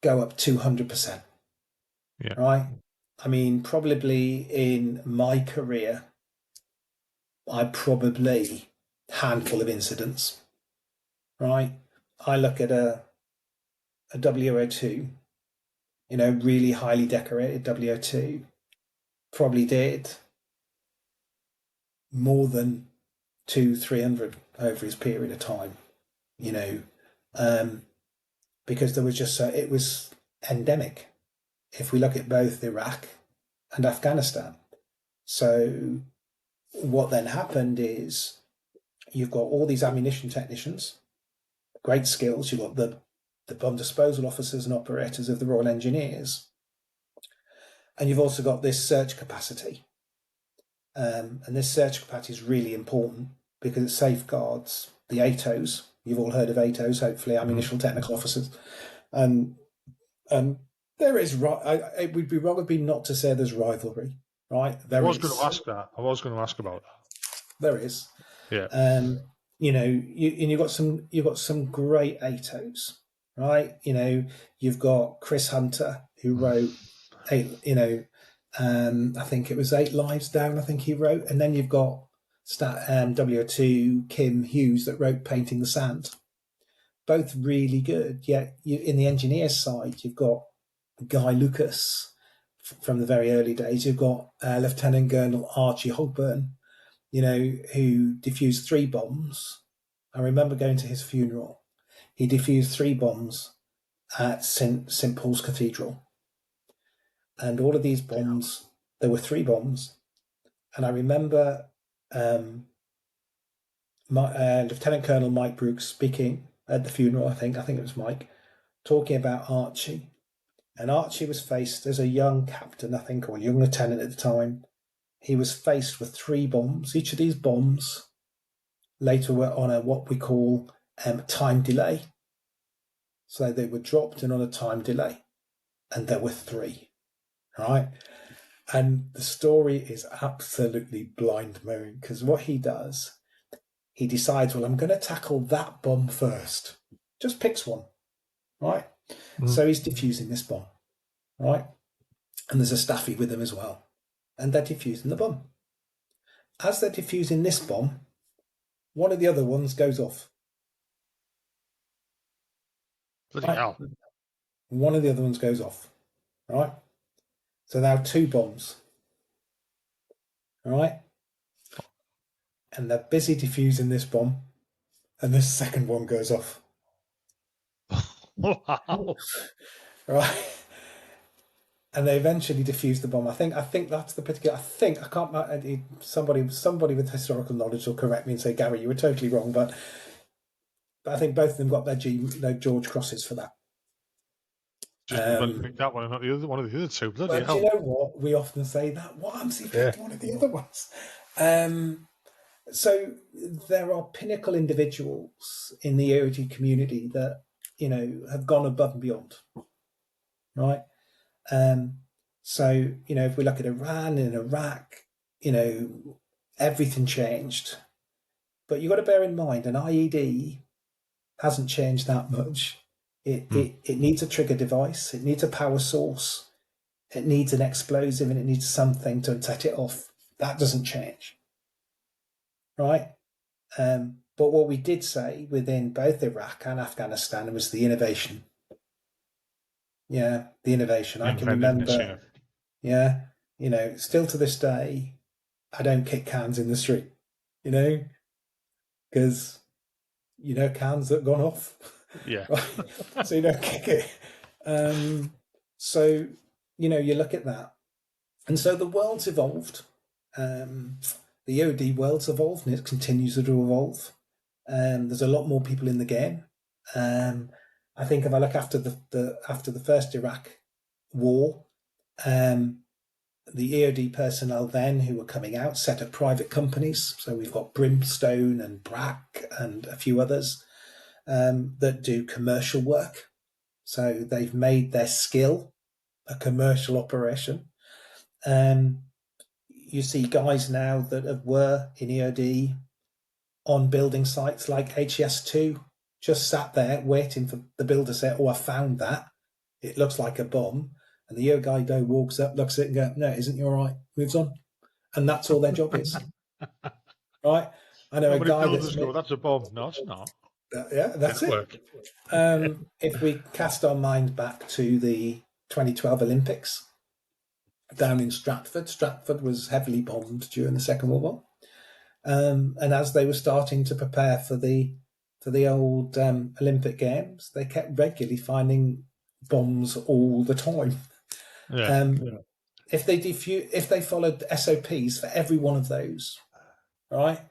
go up 200%. Yeah. Right? I mean, probably in my career, I probably handful of incidents. Right? I look at a WO2, really highly decorated WO2, probably did more than 200-300 over his period of time, because there was it was endemic. If we look at both Iraq and Afghanistan. So what then happened is you've got all these ammunition technicians, great skills. You've got the bomb disposal officers and operators of the Royal Engineers. And you've also got this search capacity. And this search capacity is really important because it safeguards the ATOs. You've all heard of ATOs, hopefully, ammunition technical officers. And there is, it would be wrong of me not to say there's rivalry, right? I was going to ask that. I was going to ask about that. There is. Yeah. You've got some great ATOs, right? You've got Chris Hunter, who wrote I think it was 8 Lives Down, I think he wrote. And then you've got WO2 Kim Hughes that wrote Painting the Sand. Both really good. Yet in the engineer side, you've got Guy Lucas from the very early days. You've got Lieutenant Colonel Archie Hogburn, who defused 3 bombs I remember going to his funeral. He defused 3 bombs at St Paul's Cathedral, and all of these bombs. There were 3 bombs, and I remember Lieutenant Colonel Mike Brooks speaking at the funeral. I think it was Mike talking about Archie, and Archie was faced as a young captain, I think, or a young lieutenant at the time. He was faced with 3 bombs. Each of these bombs later were on a what we call time delay. So they were dropped in on a time delay, and there were 3. Right, and the story is absolutely blind-blowing because what he does, he decides, well, I'm going to tackle that bomb first. Just picks one, right? So he's defusing this bomb, right? And there's a staffy with him as well, and they're defusing the bomb. As they're defusing this bomb, one of the other ones goes off. Bloody Right? hell. One of the other ones goes off, right? So now 2 bombs, all right? And they're busy defusing this bomb, and this second one goes off. Wow. Right? And they eventually defuse the bomb. I think that's the particular. I can't. Somebody with historical knowledge will correct me and say, Gary, you were totally wrong. But I think both of them got their George crosses for that. Just pick that one and not the other one of the other 2. Bloody But hell. do you know what? We often say that. What happens if you picked one of the other ones? So there are pinnacle individuals in the EOD community that have gone above and beyond, right? So if we look at Iran and Iraq, everything changed. But you've got to bear in mind, an IED hasn't changed that much. It needs a trigger device. It needs a power source. It needs an explosive, and it needs something to set it off. That doesn't change, right? But what we did say within both Iraq and Afghanistan was the innovation. Yeah, the innovation. I can remember. Yeah, still to this day, I don't kick cans in the street, because cans that have gone off. Yeah. Right? So you don't kick it. So you look at that, and so the world's evolved. The EOD world's evolved, and it continues to evolve. There's a lot more people in the game. I think if I look after the first Iraq war, the EOD personnel then who were coming out set up private companies. So we've got Brimstone and Brack and a few others that do commercial work. So they've made their skill a commercial operation. You see guys now that were in EOD on building sites like HES2, just sat there waiting for the builder to say, oh, I found that. It looks like a bomb. And the guy walks up, looks at it and goes, no, it isn't, you all right? Moves on. And that's all their job is. Right? I know a guy that's a bomb. No, it's not. Yeah, that's it. If we cast our mind back to the 2012 Olympics down in Stratford was heavily bombed during the Second World War. And as they were starting to prepare for the old Olympic Games, they kept regularly finding bombs all the time. Yeah. If they followed SOPs for every one of those, right,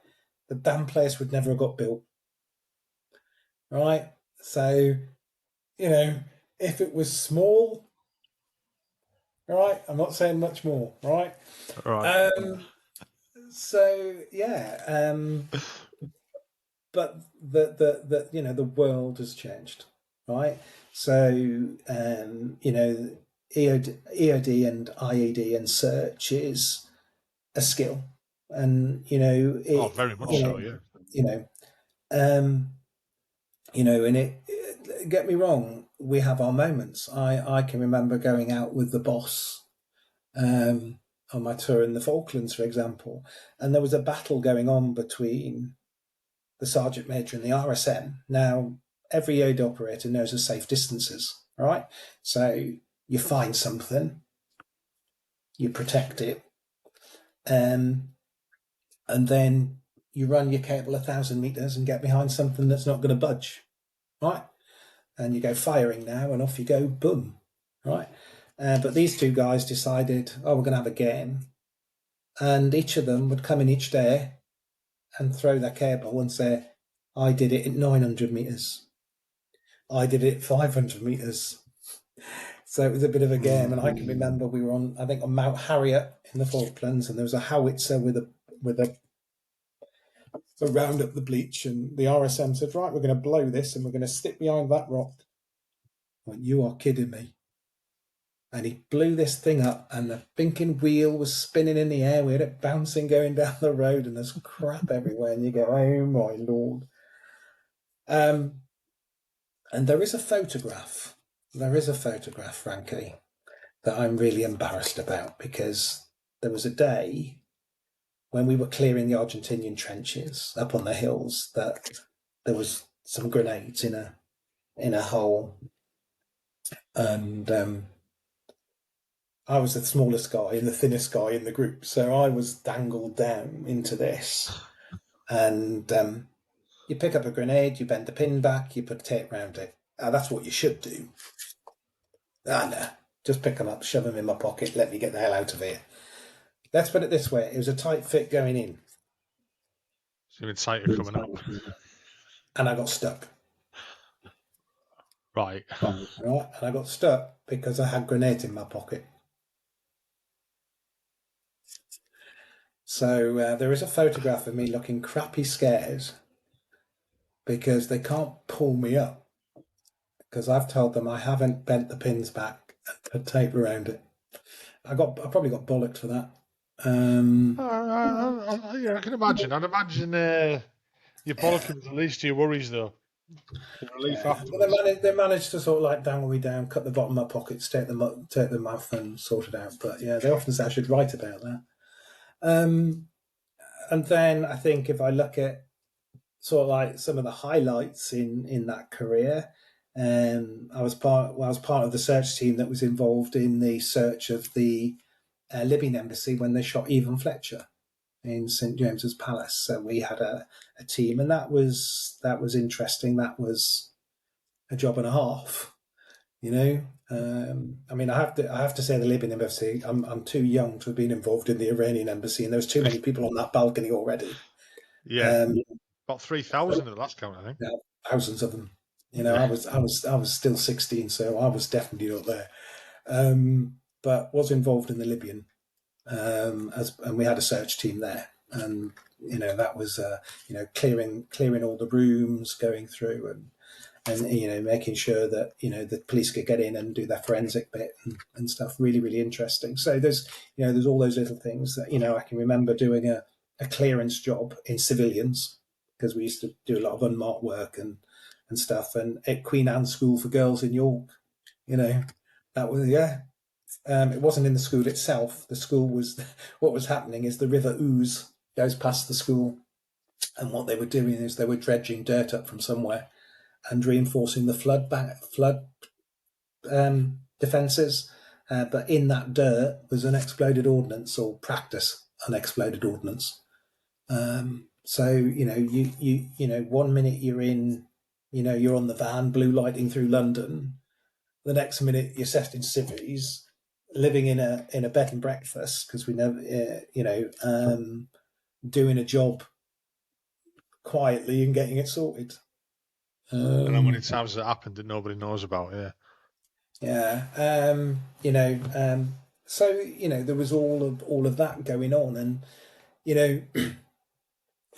the damn place would never have got built. Right? So, if it was small, right, I'm not saying much more, right? Right. So yeah, but the world has changed, right? So EOD and IED and search is a skill, and very much so, yeah. And it get me wrong, we have our moments. I can remember going out with the boss on my tour in the Falklands, for example, and there was a battle going on between the Sergeant Major and the RSM. Now, every EOD operator knows the safe distances, right? So you find something, you protect it, and then you run your cable 1,000 meters and get behind something that's not going to budge, right? And you go firing now, and off you go, boom, right? But these two guys decided, oh, we're going to have a game, and each of them would come in each day and throw their cable and say, I did it at 900 meters. I did it at 500 meters. So it was a bit of a game, and I can remember we were on, I think, on Mount Harriet in the Falklands, and there was a howitzer with a round up the bleach, and the RSM said, right, we're going to blow this, and we're going to stick behind that rock. I went, you are kidding me. And he blew this thing up, and the thinking wheel was spinning in the air. We had it bouncing going down the road, and there's crap everywhere, and you go, oh my Lord. And there is a photograph. There is a photograph, frankly, that I'm really embarrassed about, because there was a day when we were clearing the Argentinian trenches up on the hills that there was some grenades in a hole, and I was the smallest guy and the thinnest guy in the group, so I was dangled down into this. And you pick up a grenade, you bend the pin back, you put a tape around it. That's what you should do. No, just pick them up, shove them in my pocket, let me get the hell out of here. Let's put it this way, it was a tight fit going in. So even tighter coming up. And I got stuck. Right. And I got stuck because I had grenades in my pocket. So there is a photograph of me looking crappy scared because they can't pull me up, because I've told them I haven't bent the pins back and put tape around it. I probably got bollocked for that. Yeah, I can imagine. I'd imagine your bollocking was the least of your worries, though. The relief afterwards. They managed to sort of like dangle me down, cut the bottom of my pockets, take them off, and sort it out. But yeah, they often say I should write about that. And then I think if I look at sort of like some of the highlights in that career, I was part of the search team that was involved in the search of the Libyan embassy when they shot Evan Fletcher in St James's Palace. So we had a team, and that was interesting. That was a job and a half, you know. I mean, I have to say the Libyan embassy. I'm too young to have been involved in the Iranian embassy, and there was too many people on that balcony already. Yeah, about 3,000 at the last count, I think. Yeah, thousands of them. You know, I was still 16, so I was definitely not there. But was involved in the Libyan, and we had a search team there, and you know that was clearing all the rooms, going through and you know making sure that you know the police could get in and do their forensic bit and stuff. Really, really interesting. So there's all those little things that I can remember doing a clearance job in civilians, because we used to do a lot of unmarked work and stuff, and at Queen Anne School for Girls in York, that was it wasn't in the school itself. The school was what was happening is the River Ouse goes past the school, and what they were doing is they were dredging dirt up from somewhere and reinforcing the flood defences. But in that dirt was unexploded ordnance, or practice unexploded ordnance. So you 1 minute you're in, you're on the van blue lighting through London. The next minute you're set in civvies, living in a bed and breakfast, because we never, doing a job quietly and getting it sorted. And how many times it happened that nobody knows about, yeah. Yeah. So, there was all of that going on, and,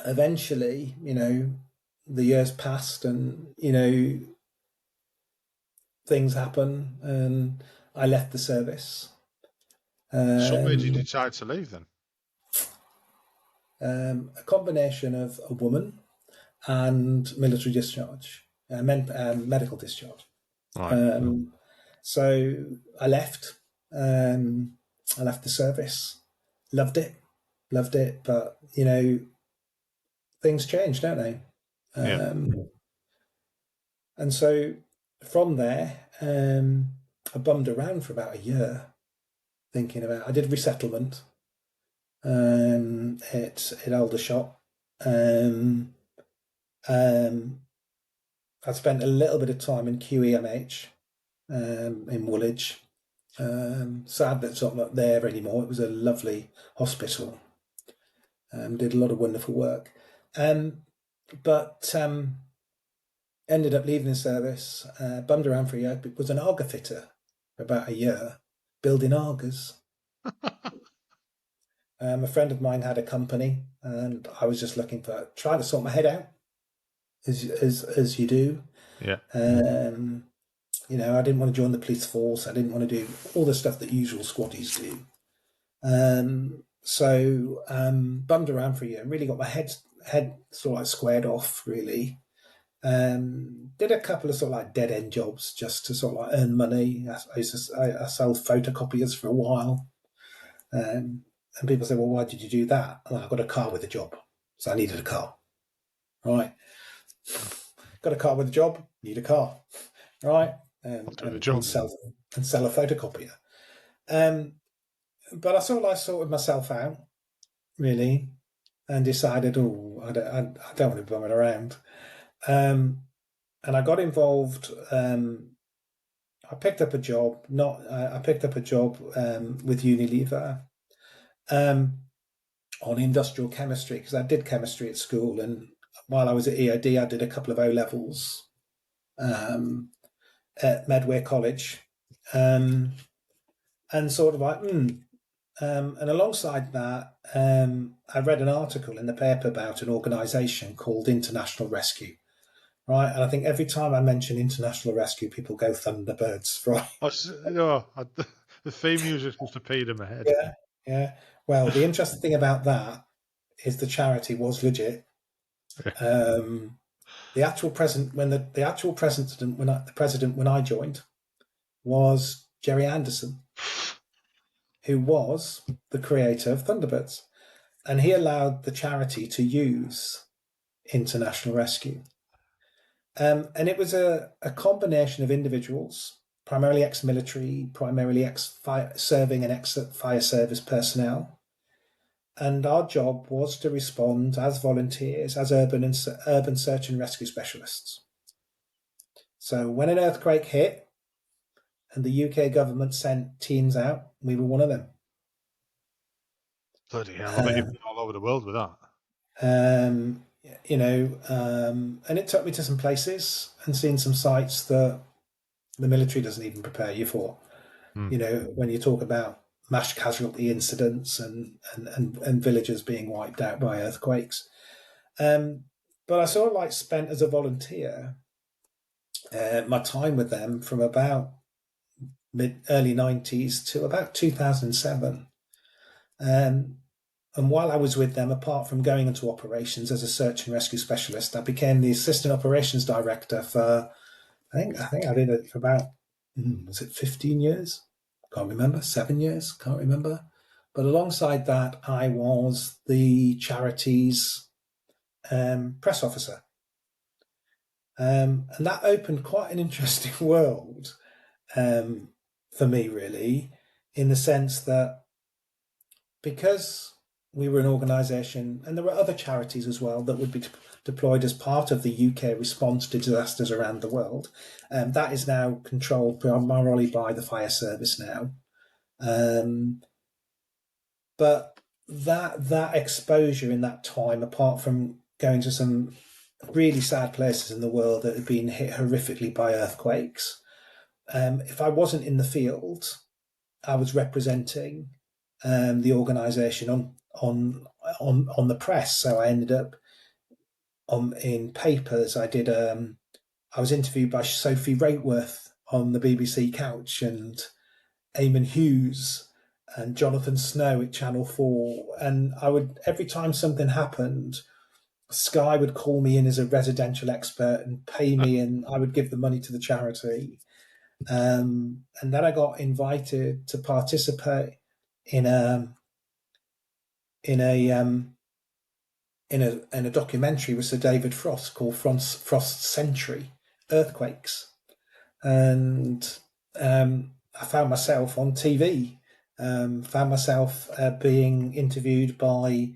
eventually, the years passed, and, things happen, and I left the service. So what made you decide to leave then? A combination of a woman and military discharge, medical discharge. Right. So I left. I left the service. Loved it, but things change, don't they? Yeah. And so from there, I bummed around for about a year, thinking about. I did resettlement at Aldershot, Um, um, I spent a little bit of time in QEMH in Woolwich. Sad that it's not there anymore. It was a lovely hospital. Did a lot of wonderful work. But ended up leaving the service, bummed around for a year, was an Arga fitter for about a year, building Argas. A friend of mine had a company, and I was just trying to sort my head out, as you do. Yeah. I didn't want to join the police force. I didn't want to do all the stuff that usual squaddies do. So bummed around for a year and really got my head sort of like squared off, really. Did a couple of sort of like dead end jobs just to sort of like earn money. I sold photocopiers for a while. And people say, well, why did you do that? I got a car with a job. So I needed a car. Right. Got a car with a job, need a car. Right. And sell a photocopier. But I sort of like sorted myself out, really, and decided, I don't want to be bumming around. And I got involved. I picked up a job. I picked up a job with Unilever on industrial chemistry because I did chemistry at school, and while I was at EOD, I did a couple of O levels at Medway College, and sort of like. And alongside that, I read an article in the paper about an organisation called International Rescue. Right, and I think every time I mention International Rescue, people go Thunderbirds, right? The theme music must have peed in my head. Yeah, yeah. Well, the interesting thing about that is the charity was legit. The actual president when I joined was Jerry Anderson, who was the creator of Thunderbirds, and he allowed the charity to use International Rescue. And it was a combination of individuals, primarily ex-military, primarily serving and ex-fire service personnel. And our job was to respond as volunteers, as urban search and rescue specialists. So when an earthquake hit and the UK government sent teams out, we were one of them. Bloody hell, I bet you've been all over the world with that. And it took me to some places and seen some sites that the military doesn't even prepare you for. When you talk about mass casualty incidents and villages being wiped out by earthquakes. But I sort of like spent as a volunteer my time with them from about early 90s to about 2007. And while I was with them, apart from going into operations as a search and rescue specialist, I became the assistant operations director for, I think I did it for about, was it 15 years? Can't remember. 7 years? Can't remember. But alongside that, I was the charity's press officer. And that opened quite an interesting world for me, really, in the sense that because we were an organisation, and there were other charities as well that would be deployed as part of the UK response to disasters around the world. That is now controlled primarily by the fire service now. But that exposure in that time, apart from going to some really sad places in the world that had been hit horrifically by earthquakes, if I wasn't in the field, I was representing the organisation on the press. So I ended up in papers. I was interviewed by Sophie Raitworth on the BBC Couch and Eamon Hughes and Jonathan Snow at Channel 4. And every time something happened, Sky would call me in as a residential expert and pay me, and I would give the money to the charity. And then I got invited to participate in a documentary with Sir David Frost called Frost's Century: Earthquakes, and I found myself on TV. Found myself being interviewed by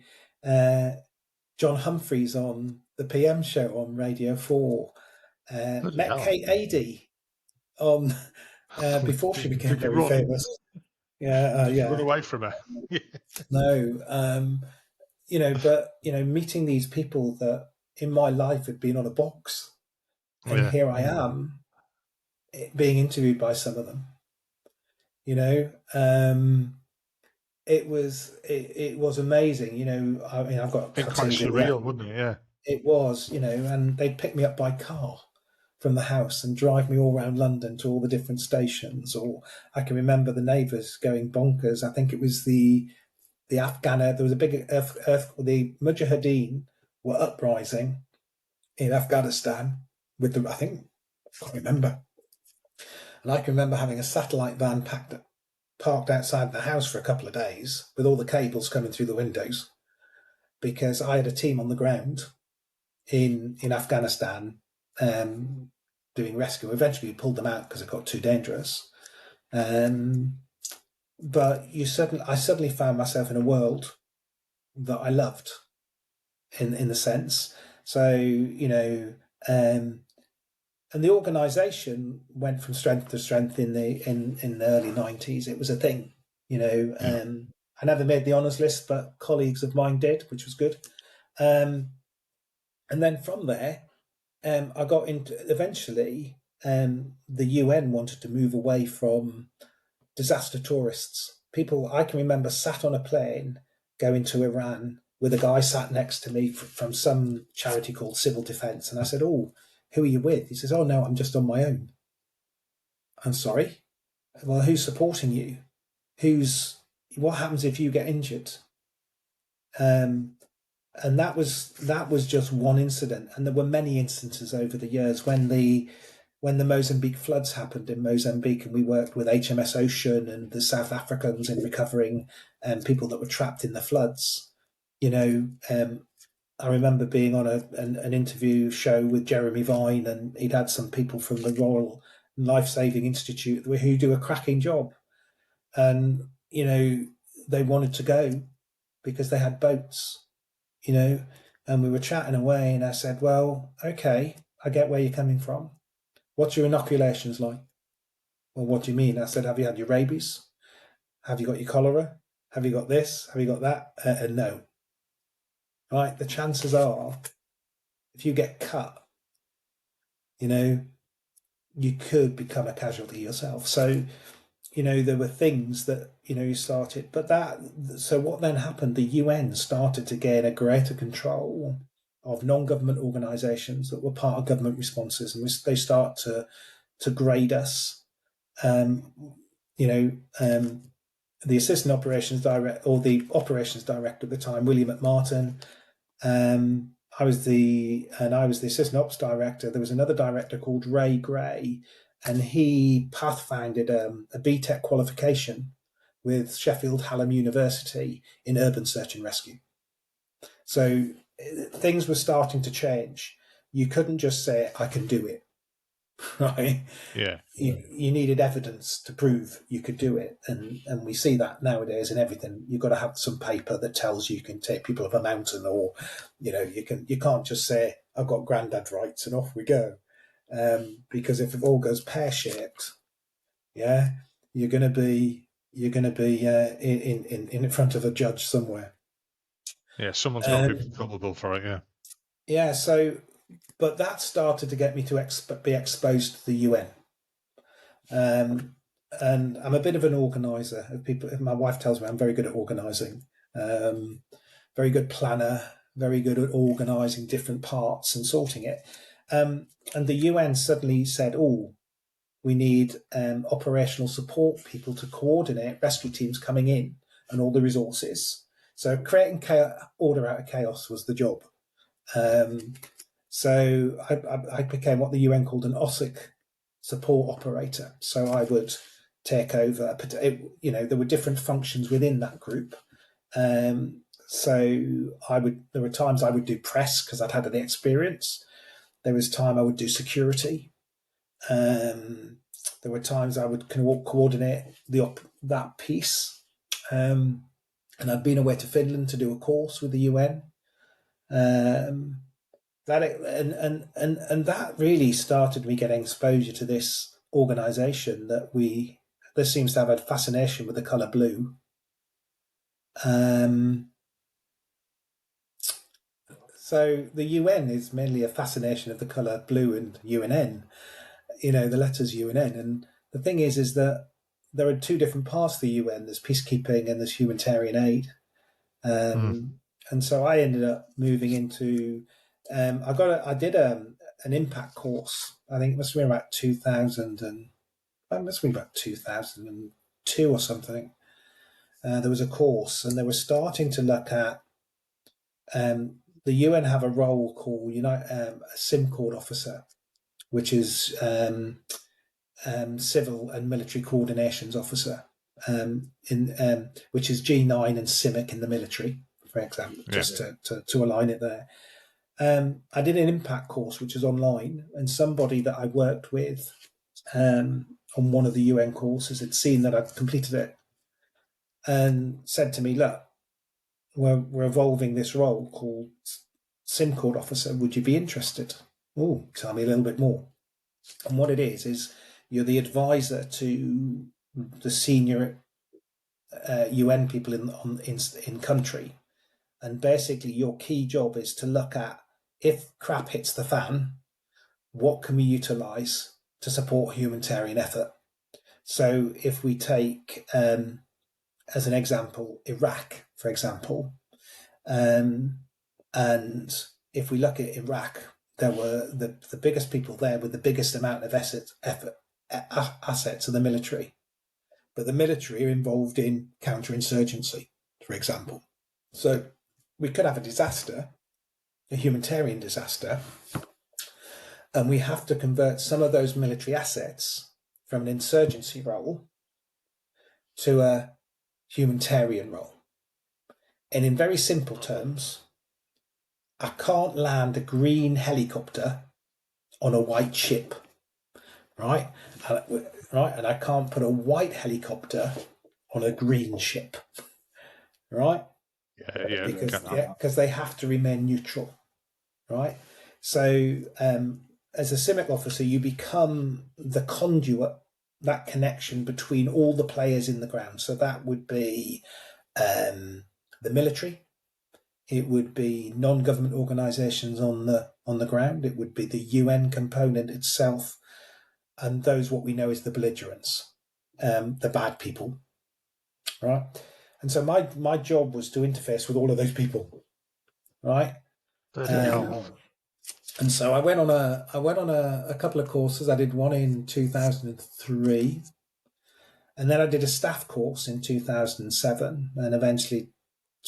John Humphreys on the PM show on Radio 4. Bloody Met hell. Kate Adie on before she became Did you very run? famous. Yeah, Did you run yeah. away from her? No, but meeting these people that in my life had been on a box, and Yeah. here I am being interviewed by some of them. It was amazing. I mean, I've got Been quite cuttings in there. surreal, wouldn't it? Yeah. It was, and they'd pick me up by car from the house and drive me all around London to all the different stations. Or I can remember the neighbours going bonkers. I think it was the Afghan. There was a big the Mujahideen were uprising in Afghanistan with I can't remember. And I can remember having a satellite van parked outside the house for a couple of days with all the cables coming through the windows because I had a team on the ground in Afghanistan doing rescue. Eventually, we pulled them out because it got too dangerous. But I suddenly found myself in a world that I loved, in the sense. So and the organisation went from strength to strength in the early 90s. It was a thing. Yeah. I never made the honours list, but colleagues of mine did, which was good. And then from there, I got into eventually. The UN wanted to move away from disaster tourists. People I can remember sat on a plane going to Iran with a guy sat next to me from some charity called Civil Defence, and I said, "Oh, who are you with?" He says, "Oh no, I'm just on my own." I'm sorry. Well, who's supporting you? What happens if you get injured? Um, and that was just one incident, and there were many instances over the years when the Mozambique floods happened in Mozambique, and we worked with HMS Ocean and the South Africans in recovering people that were trapped in the floods. I remember being on an interview show with Jeremy Vine, and he'd had some people from the Royal Life Saving Institute who do a cracking job, and they wanted to go because they had boats, and we were chatting away, and I said, "Well, okay, I get where you're coming from. What's your inoculations like?" "Well, what do you mean?" I said, "Have you had your rabies? Have you got your cholera? Have you got this? Have you got that?" And no. Right? The chances are, if you get cut, you could become a casualty yourself. So, there were things that, you started. So what then happened? The UN started to gain a greater control of non-government organisations that were part of government responses, and they start to grade us. Um, the assistant operations director, or the operations director at the time, William McMartin. I was the assistant ops director. There was another director called Ray Gray, and he pathfinded a BTEC qualification with Sheffield Hallam University in urban search and rescue. So things were starting to change. You couldn't just say, "I can do it," right? Yeah. You needed evidence to prove you could do it, and we see that nowadays in everything. You've got to have some paper that tells you can take people up a mountain, or you can't just say, "I've got granddad rights" and off we go, because if it all goes pear shaped, yeah, you're going to be in front of a judge somewhere. Yeah. Someone's got to be culpable for it. Yeah. Yeah. So, but that started to get me to be exposed to the UN. And I'm a bit of an organizer. My wife tells me I'm very good at organizing, very good planner, very good at organizing different parts and sorting it. And the UN suddenly said, "Oh, we need operational support people to coordinate rescue teams coming in and all the resources." So creating order out of chaos was the job. So I became what the UN called an OSIC support operator. So I would take over. There were different functions within that group. So there were times I would do press because I'd had the experience. There was time I would do security. There were times I would coordinate that piece. And I'd been away to Finland to do a course with the UN. And that really started me getting exposure to this organisation this seems to have a fascination with the colour blue. So the UN is mainly a fascination of the colour blue and UNN, the letters UNN. And the thing is that there are two different parts of the UN. There's peacekeeping and there's humanitarian aid. And so I ended up moving into. I did an impact course. I think it must have been about 2000 and it must have been about 2002 or something. There was a course, and they were starting to look at. The UN have a role called a SIM Court officer, which is civil and military coordinations officer, which is G9 and CIMIC in the military, for example, just to align it there. I did an impact course, which is online, and somebody that I worked with on one of the UN courses had seen that I'd completed it and said to me, look, we're evolving this role called SIM Court officer. Would you be interested? Oh, tell me a little bit more. And what it is you're the advisor to the senior UN people in country, and basically your key job is to look at, if crap hits the fan, what can we utilise to support humanitarian effort? So if we take, as an example, Iraq, for example, and if we look at Iraq, there were the biggest people there with the biggest amount of assets of the military. But the military are involved in counterinsurgency, for example. So we could have a disaster, a humanitarian disaster, and we have to convert some of those military assets from an insurgency role to a humanitarian role. And in very simple terms, I can't land a green helicopter on a white ship, right? And I can't put a white helicopter on a green ship, right? Because they have to remain neutral, right? So as a CIMIC officer, you become the conduit, that connection between all the players in the ground. So that would be the military, it would be non-government organisations on the ground, it would be the UN component itself, and those what we know as the belligerents, the bad people, right? And so my job was to interface with all of those people, right? And so I went on a couple of courses. I did one in 2003, and then I did a staff course in 2007, and eventually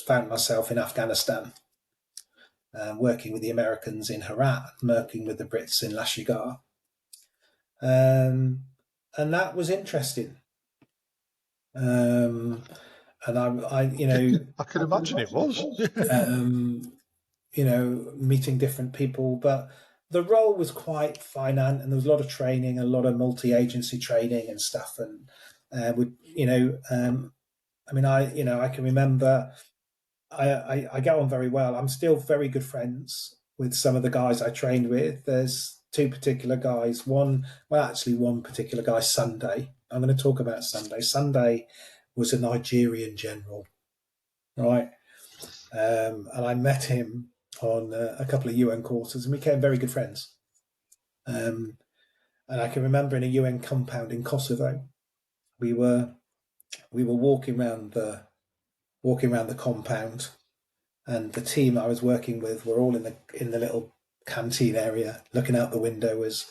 found myself in Afghanistan, working with the Americans in Herat, working with the Brits in Lashkar, and that was interesting. And I can imagine it was. Meeting different people, but the role was quite finite, and there was a lot of training, a lot of multi-agency training and stuff. And I can remember I get on very well. I'm still very good friends with some of the guys I trained with. There's two particular guys. One particular guy, Sunday. I'm going to talk about Sunday. Sunday was a Nigerian general, right? And I met him on a couple of UN courses, and we became very good friends. And I can remember in a UN compound in Kosovo, we were walking around the compound, and the team I was working with were all in the little canteen area, looking out the window as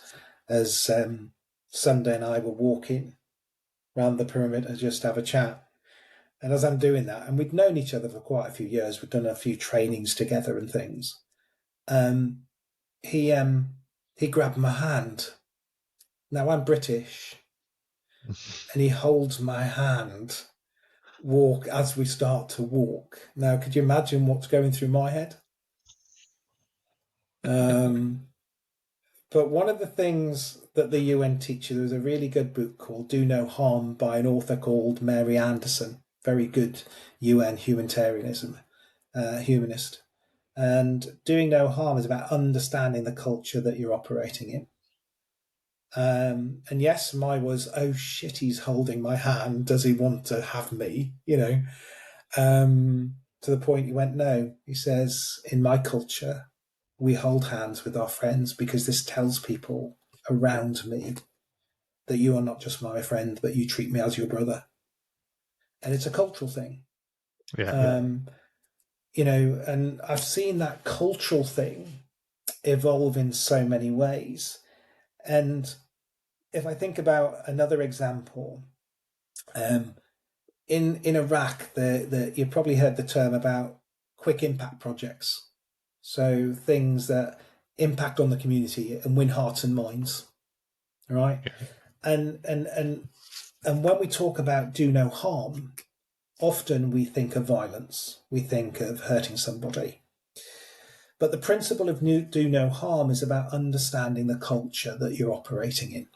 Sunday and I were walking around the perimeter just to have a chat. And as I'm doing that, and we'd known each other for quite a few years, we'd done a few trainings together and things. He grabbed my hand. Now I'm British, and he holds my hand. As we start to walk. Now, could you imagine what's going through my head? But one of the things that the UN teaches, there was a really good book called Do No Harm by an author called Mary Anderson. Very good UN humanitarianism humanist. And doing no harm is about understanding the culture that you're operating in. And yes, my was, oh shit, he's holding my hand. Does he want to have me? To the point he went, no. He says, in my culture, we hold hands with our friends because this tells people around me that you are not just my friend, but you treat me as your brother. And it's a cultural thing. Yeah. And I've seen that cultural thing evolve in so many ways. And if I think about another example, in Iraq, you probably heard the term about quick impact projects. So things that impact on the community and win hearts and minds, right? Yeah. And when we talk about do no harm, often we think of violence, we think of hurting somebody. But the principle of do no harm is about understanding the culture that you're operating in.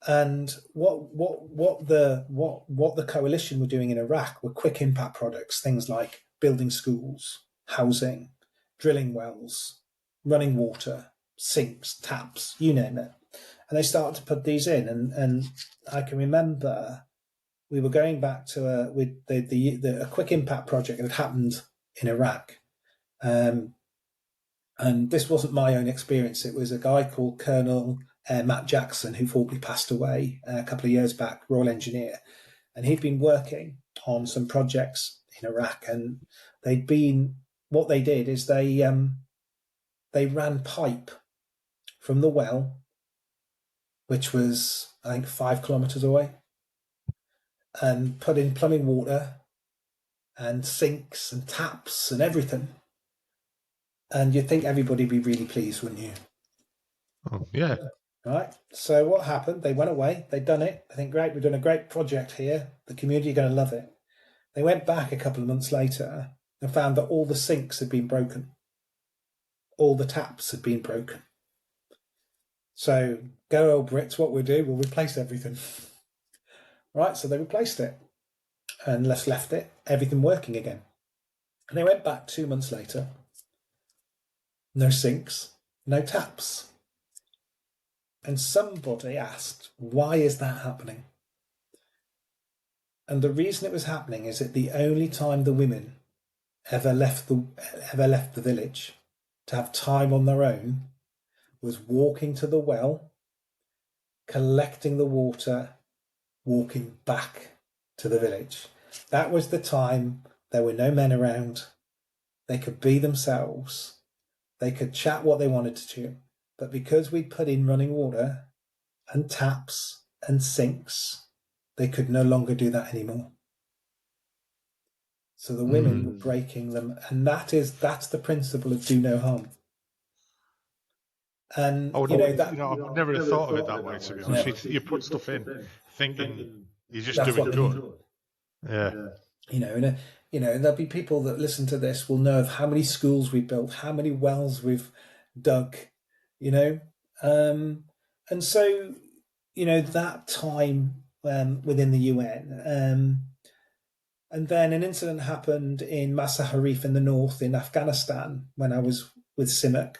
And what the coalition were doing in Iraq were quick impact products, things like building schools, housing, drilling wells, running water, sinks, taps, you name it. And they started to put these in, and I can remember we were going back to a quick impact project that had happened in Iraq, and this wasn't my own experience. It was a guy called Colonel Matt Jackson, who fortunately passed away a couple of years back, Royal Engineer, and he'd been working on some projects in Iraq, and what they did is they ran pipe from the well, which was I think 5 kilometers away, and put in plumbing water and sinks and taps and everything. And you'd think everybody'd be really pleased, wouldn't you? Oh, yeah. Right. So what happened? They went away. They'd done it. I think, great, we've done a great project here. The community are going to love it. They went back a couple of months later and found that all the sinks had been broken. All the taps had been broken. So go, old Brits, what we'll do, we'll replace everything. Right. So they replaced it and left it, everything working again. And they went back 2 months later. No sinks, no taps. And somebody asked, why is that happening? And the reason it was happening is that the only time the women ever left the village to have time on their own was walking to the well, collecting the water, walking back to the village. That was the time there were no men around. They could be themselves. They could chat what they wanted to. But because we'd put in running water and taps and sinks, they could no longer do that anymore. So the women were breaking them, and that's the principle of do no harm. And I would, I would never have thought of it that way, to be honest. No. You put stuff in thinking you're just That's doing what good. Yeah. There'll be people that listen to this will know of how many schools we've built, how many wells we've dug, and so that time within the UN. And then an incident happened in Masa Harif in the north in Afghanistan when I was with CIMIC.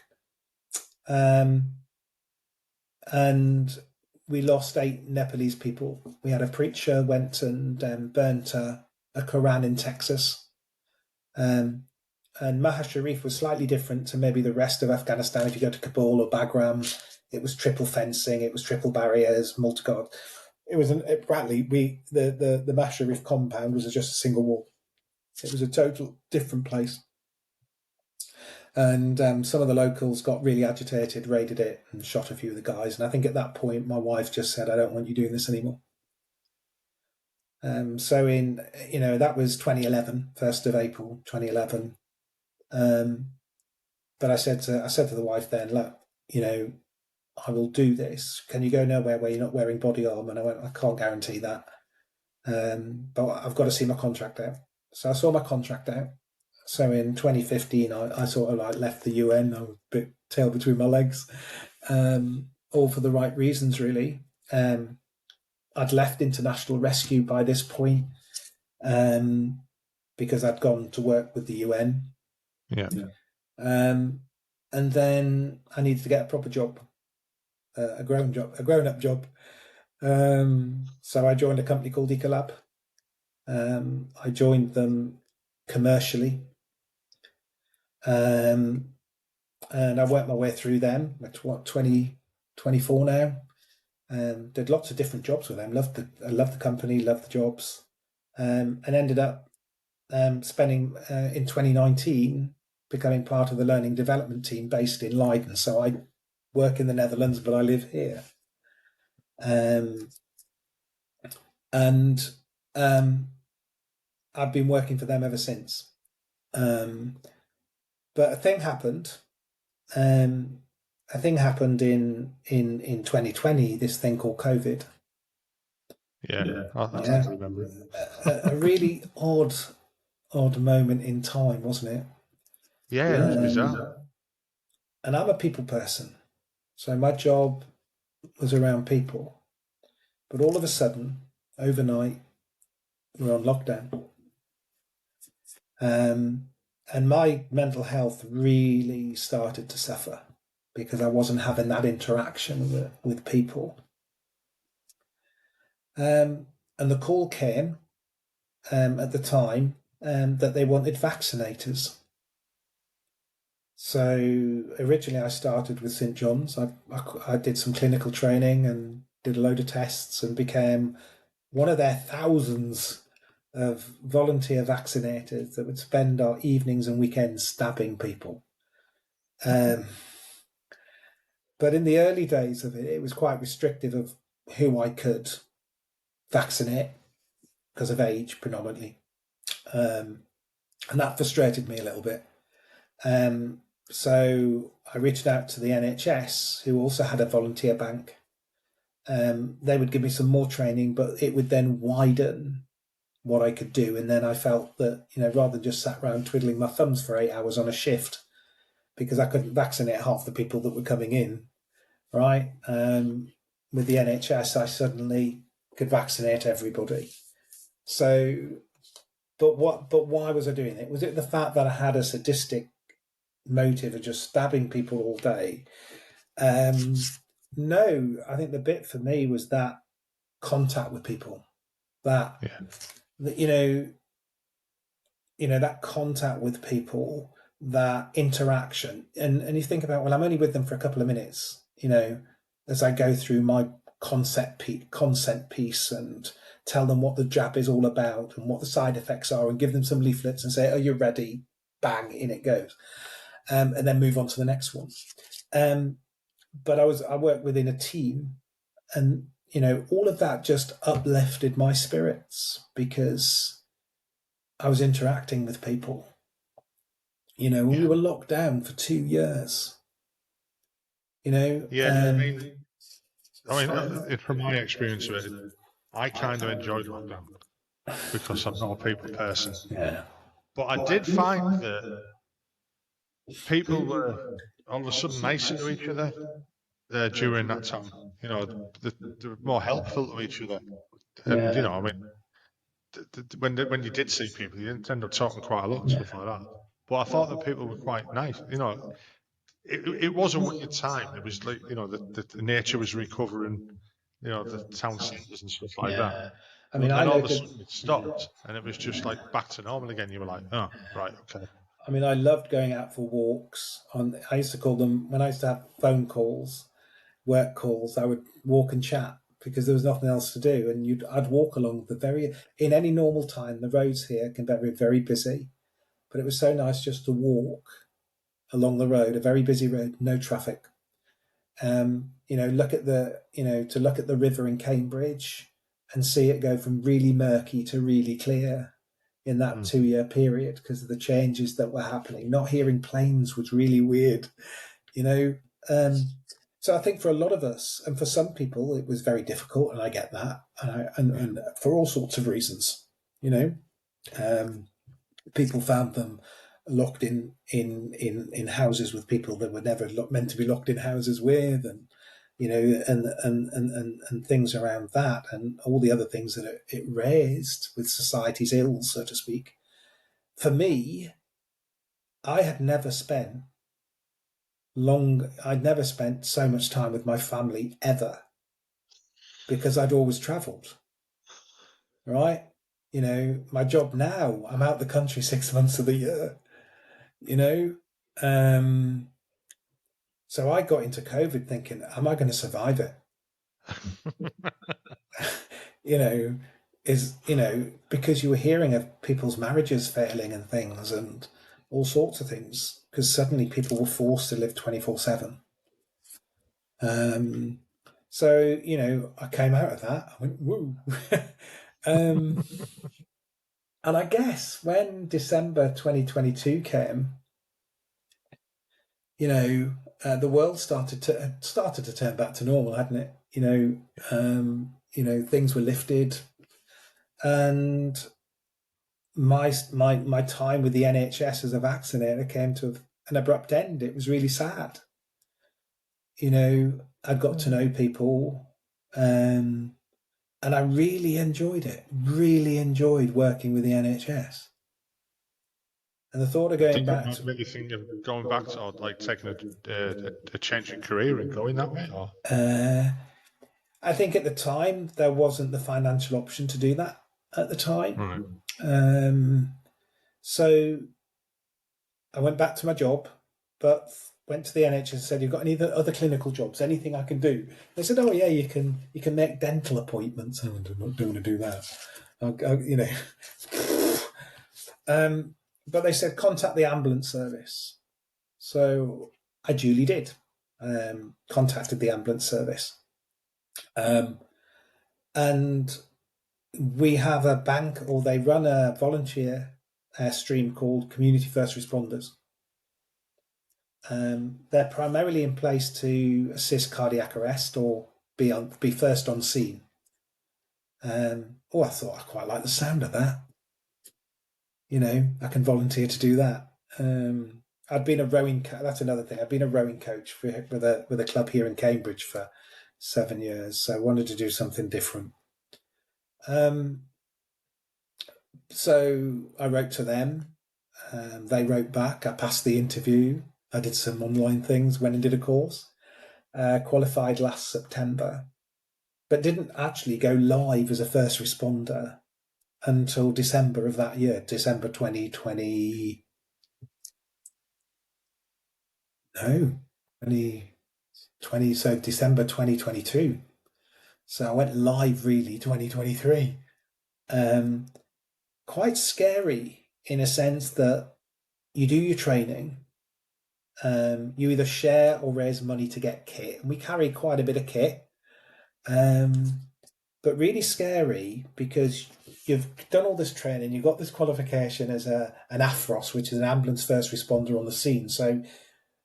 And we lost 8 Nepalese people. We had a preacher went and burnt a Quran in Texas. And Maha Sharif was slightly different to maybe the rest of Afghanistan. If you go to Kabul or Bagram, it was triple fencing, it was triple barriers, multi-guard. It was Bradley. The Maha Sharif compound was just a single wall. It was a total different place. And some of the locals got really agitated, raided it, and shot a few of the guys. And I think at that point, my wife just said, "I don't want you doing this anymore." So that was 2011, 1st of April, 2011. But I said to the wife then, "Look, I will do this. Can you go nowhere where you're not wearing body armor?" And I went, "I can't guarantee that, but I've got to see my contract out." So I saw my contract out. So in 2015, I sort of like left the UN. I was a bit tail between my legs, all for the right reasons, really. I'd left international rescue by this point because I'd gone to work with the UN. Yeah. And then I needed to get a proper job, a grown up job. So I joined a company called Ecolab. I joined them commercially, and I worked my way through them. At what 24 now. Did lots of different jobs with them. I loved the company, loved the jobs, and ended up spending in 2019 becoming part of the learning development team based in Leiden. So I work in the Netherlands, but I live here. Um, and I've been working for them ever since. But a thing happened. A thing happened in 2020. This thing called COVID. Yeah. I tend Yeah, to remember it. a really odd moment in time, wasn't it? Yeah, it was bizarre. And I'm a people person, so my job was around people. But all of a sudden, overnight, we're on lockdown. And my mental health really started to suffer because I wasn't having that interaction with people. And the call came at the time that they wanted vaccinators. So originally, I started with St John's. I did some clinical training and did a load of tests and became one of their thousands of volunteer vaccinators that would spend our evenings and weekends stabbing people. Um, but in the early days of it, it was quite restrictive of who I could vaccinate because of age predominantly. And that frustrated me a little bit. So I reached out to the NHS, who also had a volunteer bank. They would give me some more training, but it would then widen what I could do. And then I felt that, rather than just sat around twiddling my thumbs for 8 hours on a shift, because I couldn't vaccinate half the people that were coming in, right? With the NHS, I suddenly could vaccinate everybody. So, but why was I doing it? Was it the fact that I had a sadistic motive of just stabbing people all day? No, I think the bit for me was that contact with people, that, Yeah. that that contact with people, that interaction, and you think about, well, I'm only with them for a couple of minutes, as I go through my consent piece and tell them what the jab is all about and what the side effects are, and give them some leaflets and say, "Are you ready?" Bang, in it goes, and then move on to the next one. But I worked within a team, and all of that just uplifted my spirits because I was interacting with people. When we Yeah. were locked down for 2 years. You know, Yeah. um, from my experience of it, I kind of enjoyed lockdown because I'm not a people person. yeah, But I did find that people were all of a sudden nicer to each other during that time. You know, they were more helpful to each other. And, yeah. I mean, when you did see people, you didn't end up talking quite a lot and stuff like that. But I thought that people were quite nice. It was a weird time. It was like, the nature was recovering, the town centres and stuff like that. Yeah. I mean, But I then all of a looked at. sudden it stopped and it was just like back to normal again. You were like, oh, right, okay. I mean, I loved going out for walks. I used to call them when I used to have phone calls, work calls. I would walk and chat because there was nothing else to do, and I'd walk along in any normal time. The roads here can be very, very busy, but it was so nice just to walk along the road, a very busy road, no traffic. Look at the river in Cambridge and see it go from really murky to really clear in that Mm. 2 year period because of the changes that were happening. Not hearing planes was really weird, you know. So I think for a lot of us, and for some people, it was very difficult, and I get that, Yeah. and for all sorts of reasons, you know. Um, People found them locked in houses with people that were never meant to be locked in houses with, and and things around that, and all the other things that it raised with society's ills, so to speak. For me, I had never spent I'd never spent so much time with my family ever because I'd always travelled. Right? My job now, I'm out the country 6 months of the year. You know, um, so I got into COVID thinking, am I going to survive it? you know, because you were hearing of people's marriages failing and things and all sorts of things because suddenly people were forced to live 24/7. So, I came out of that. I went, woo. um, and I guess when December 2022 came, the world started to turn back to normal, hadn't it? Things were lifted, and my time with the NHS as a vaccinator came to an abrupt end. It was really sad. I got to know people, and I really enjoyed it. Really enjoyed working with the NHS. And the thought of going Did back that make you think of going back to, or like taking a change in career and going that way? Or I think at the time there wasn't the financial option to do that at the time. right. So I went back to my job, but went to the NHS and said, "You've got any other clinical jobs? Anything I can do?" They said, "Oh yeah, you can make dental appointments." I don't want to do that. But they said contact the ambulance service. So I duly did. Contacted the ambulance service, and we have a bank, or they run a volunteer stream called Community First Responders. They're primarily in place to assist cardiac arrest or be first on scene. I thought I quite like the sound of that. I can volunteer to do that. I'd been a rowing. That's another thing. I've been a rowing coach with a club here in Cambridge for 7 years. So I wanted to do something different. So I wrote to them. They wrote back. I passed the interview. I did some online things. Went and did a course. Qualified last September, but didn't actually go live as a first responder until December of that year, December 2020. No, 2020. So December 2022. So I went live really 2023. Quite scary in a sense that you do your training. You either share or raise money to get kit. And we carry quite a bit of kit. But really scary because you've done all this training, you've got this qualification as an AFROS, which is an ambulance first responder on the scene. So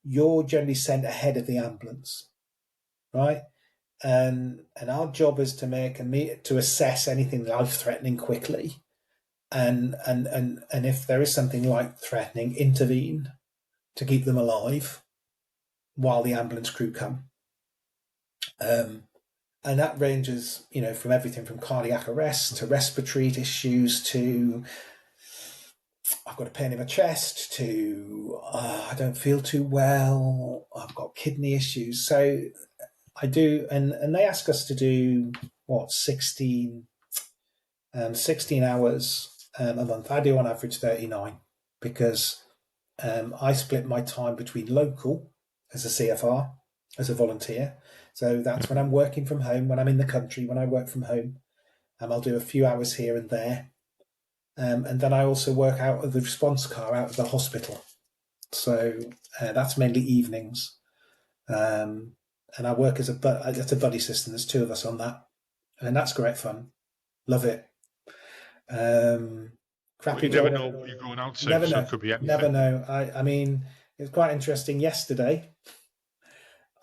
you're generally sent ahead of the ambulance, right? And our job is to to assess anything life threatening quickly, and if there is something life threatening, intervene to keep them alive while the ambulance crew come. And that ranges, from everything from cardiac arrest to respiratory issues to I've got a pain in my chest to I don't feel too well. I've got kidney issues. So I do, and they ask us to do what 16 hours a month. I do on average 39 because I split my time between local as a CFR, as a volunteer. So that's when I'm working from home, when I'm in the country, when I work from home. I'll do a few hours here and there. And then I also work out of the response car out of the hospital. So that's mainly evenings. And I work as a buddy system. There's two of us on that. And that's great fun. Love it. Crappy You never job. know what you're going out to, Never so know. it could be anything. Never know. I mean, it's quite interesting. Yesterday,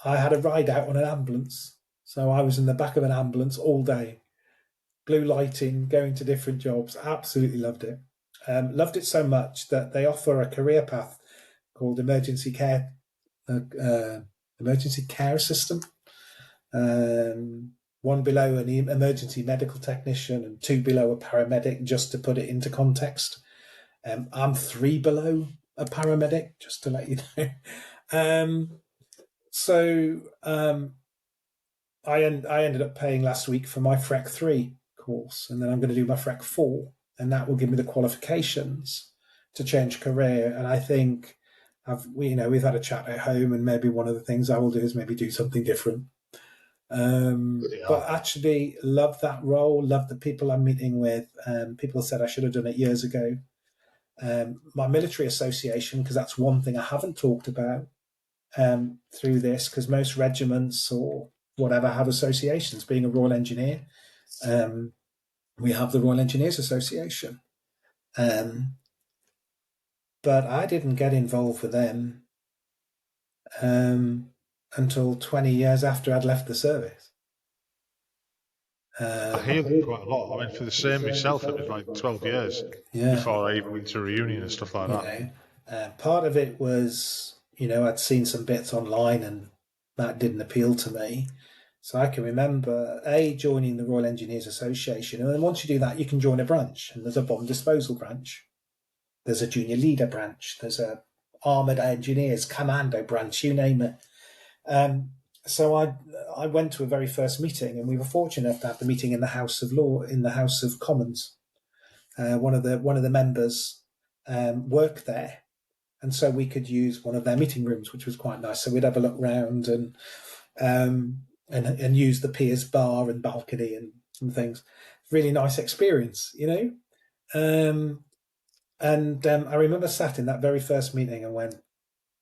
I had a ride out on an ambulance. So I was in the back of an ambulance all day, blue lighting, going to different jobs. Absolutely loved it. Loved it so much that they offer a career path called emergency care assistant. One below an emergency medical technician and two below a paramedic, just to put it into context. I'm three below a paramedic, just to let you know. So I ended up paying last week for my FREC 3 course, and then I'm going to do my FREC 4, and that will give me the qualifications to change career. And I think we've had a chat at home, and maybe one of the things I will do is maybe do something different. But actually, love that role. Love the people I'm meeting with. People said I should have done it years ago. My military association, because that's one thing I haven't talked about through this, because most regiments or whatever have associations. Being a Royal Engineer, we have the Royal Engineers Association. But I didn't get involved with them until 20 years after I'd left the service. I hear them quite a lot. I went through the same myself. It was like 12 years Yeah, before I even went to a reunion and stuff like you that. know, part of it was, I'd seen some bits online and that didn't appeal to me. So I can remember joining the Royal Engineers Association, and then once you do that, you can join a branch. And there's a bomb disposal branch, there's a junior leader branch, there's a armoured engineers commando branch, you name it. So I went to a very first meeting, and we were fortunate enough to have the meeting in the House of Law, in the House of Commons. One of the members worked there, and so we could use one of their meeting rooms, which was quite nice. So we'd have a look round and use the Piers bar and balcony and things. Really nice experience, I remember sat in that very first meeting and went,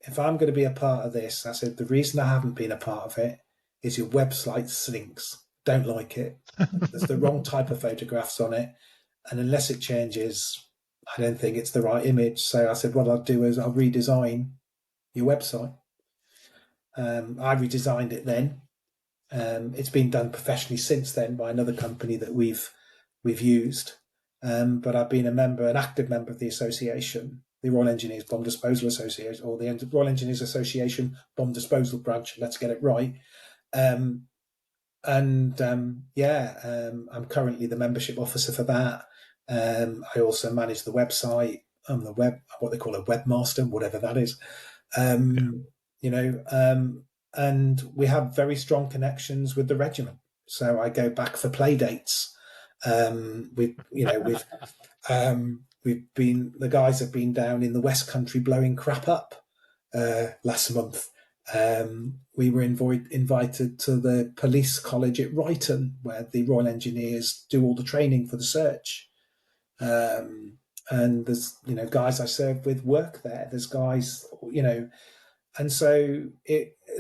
if I'm going to be a part of this, I said, the reason I haven't been a part of it is your website stinks. Don't like it. There's the wrong type of photographs on it. And unless it changes, I don't think it's the right image. So I said, what I'll do is I'll redesign your website. I redesigned it then. It's been done professionally since then by another company that we've used. But I've been an active member of the association, the Royal Engineers Bomb Disposal Association, or the Royal Engineers Association Bomb Disposal Branch. Let's get it right. I'm currently the membership officer for that. I also manage the website. I'm what they call a webmaster, whatever that is. And we have very strong connections with the regiment. So I go back for play dates. The guys have been down in the West Country blowing crap up last month. We were invited to the police college at Ryton, where the Royal Engineers do all the training for the search. And there's guys I served with work there. There's guys and so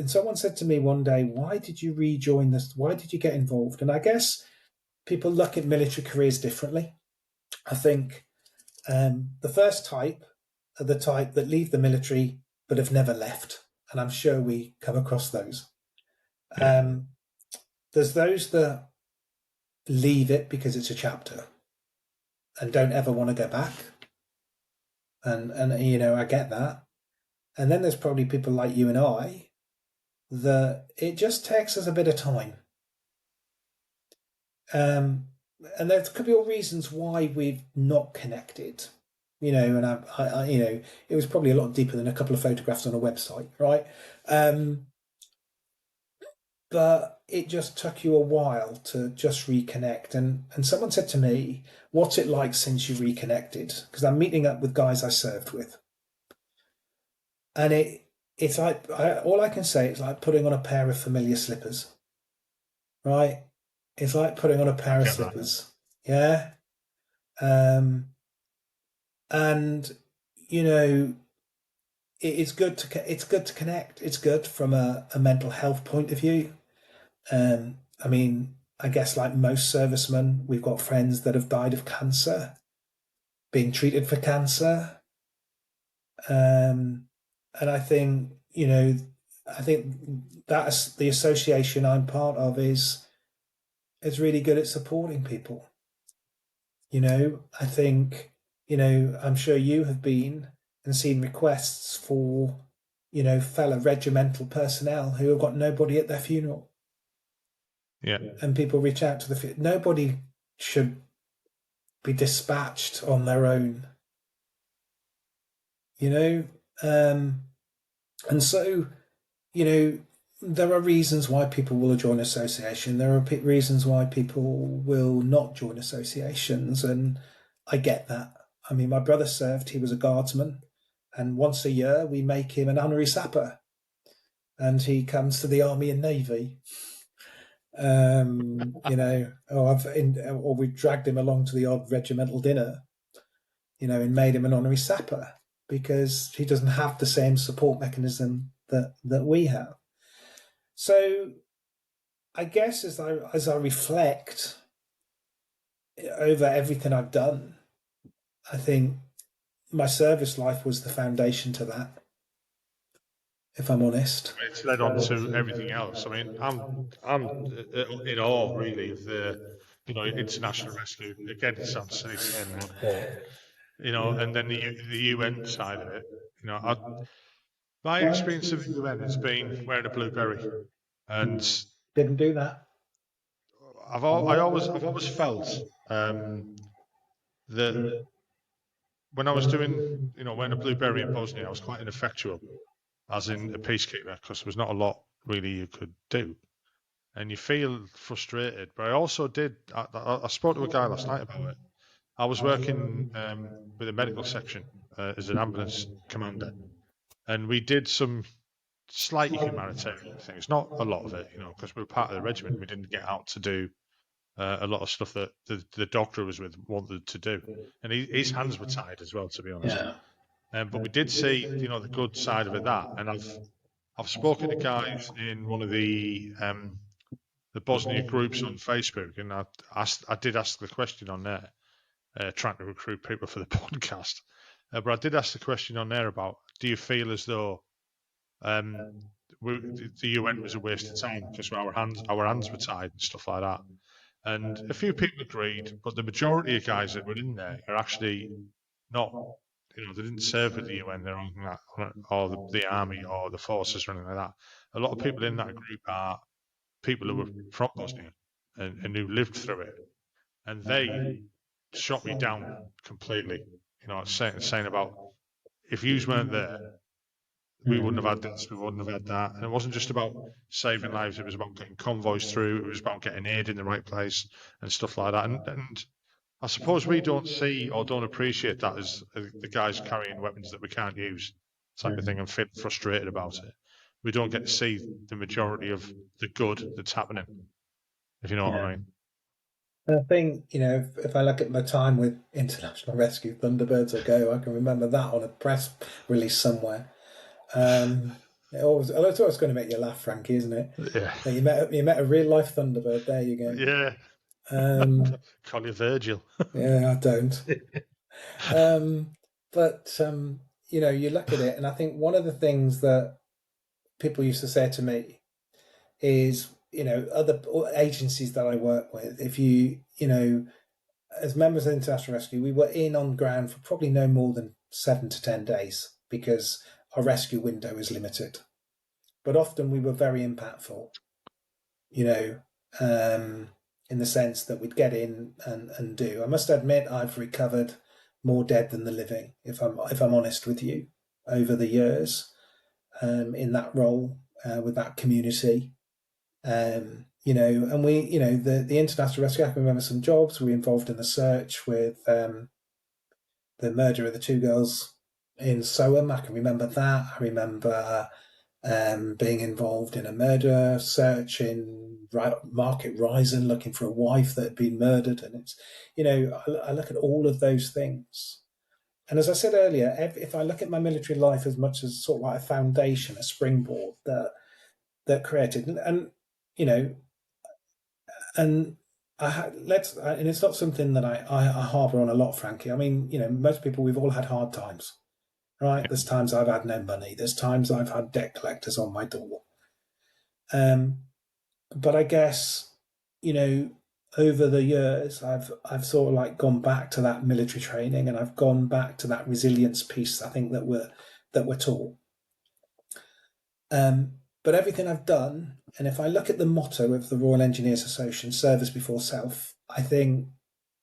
someone said to me one day, why did you rejoin this? Why did you get involved? And I guess people look at military careers differently. I think the first type are the type that leave the military but have never left. And I'm sure we come across those. There's those that leave it because it's a chapter and don't ever want to go back. And I get that. And then there's probably people like you and I that it just takes us a bit of time. And there could be all reasons why we've not connected, and I it was probably a lot deeper than a couple of photographs on a website, right? But it just took you a while to just reconnect. And someone said to me, what's it like since you reconnected? Because I'm meeting up with guys I served with. And it's like, all I can say is like putting on a pair of familiar slippers, right? It's like putting on a pair of slippers. Yeah. And it's good to connect. It's good from a mental health point of view. I guess like most servicemen, we've got friends that have died of cancer, being treated for cancer. And I think, that's the association I'm part of is really good at supporting people. I think, I'm sure you have been and seen requests for, fellow regimental personnel who have got nobody at their funeral. Yeah. And people reach out to nobody should be dispatched on their own. you know, and so there are reasons why people will join association. There are reasons why people will not join associations, and I get that. I mean, my brother served; he was a guardsman, and once a year we make him an honorary sapper, and he comes to the army and navy. Or we've dragged him along to the odd regimental dinner, and made him an honorary sapper because he doesn't have the same support mechanism that we have. So I guess as I reflect over everything I've done, I think my service life was the foundation to that. If I'm honest, It's led on to everything else. I mean, I'm in awe really of the international rescue. Again, it sounds silly saying that, but and then the UN side of it. My experience of the UN has been wearing a blueberry, and didn't do that. I've always felt that when I was doing wearing a blueberry in Bosnia, I was quite ineffectual as in a peacekeeper because there was not a lot really you could do, and you feel frustrated. But I also did. I spoke to a guy last night about it. I was working with a medical section as an ambulance commander, and we did some slight humanitarian things, not a lot of it, because we were part of the regiment. We didn't get out to do a lot of stuff that the doctor was with wanted to do, and his hands were tied as well, to be honest. Yeah. But we did see, the good side of it. And I've spoken to guys in one of the Bosnia groups on Facebook, and I did ask the question on there, trying to recruit people for the podcast. But I did ask the question on there about, do you feel as though the UN was a waste of time because our hands were tied and stuff like that? And a few people agreed, but the majority of guys that were in there are actually not. They didn't serve with the UN, they're on that, or the army or the forces or anything like that. A lot of people in that group are people who were from Bosnia and who lived through it, and they shot me down completely. Saying about, if yous weren't there, we wouldn't have had this, we wouldn't have had that. And it wasn't just about saving lives, it was about getting convoys through, it was about getting aid in the right place and stuff like that. And I suppose we don't see or don't appreciate that as the guys carrying weapons that we can't use, type of thing, and feel frustrated about it. We don't get to see the majority of the good that's happening, if you know what I mean. I think, if I look at my time with International Rescue Thunderbirds ago, I can remember that on a press release somewhere. It's always going to make you laugh, Frankie, isn't it? Yeah. That you met a real life Thunderbird. There you go. Yeah. Call you Virgil. Yeah, I don't. But you look at it, and I think one of the things that people used to say to me is, other agencies that I work with, if as members of International Rescue, we were in on ground for probably no more than 7 to 10 days because our rescue window is limited. But often we were very impactful, in the sense that we'd get in and do. I must admit, I've recovered more dead than the living, if I'm honest with you, over the years, in that role with that community. And the International Rescue, I can remember some jobs. We were involved in the search with the murder of the 2 girls in Soham. I can remember that. I remember being involved in a murder search in Market Risen, looking for a wife that had been murdered. And it's, I look at all of those things. And as I said earlier, if I look at my military life as much as sort of like a foundation, a springboard that created, and and and it's not something that I harbour on a lot, Frankie. I mean, most people, we've all had hard times, right? There's times I've had no money. There's times I've had debt collectors on my door. But I guess, over the years, I've sort of like gone back to that military training, and I've gone back to that resilience piece. I think that we're taught. But everything I've done, and if I look at the motto of the Royal Engineers Association, service before self, I think,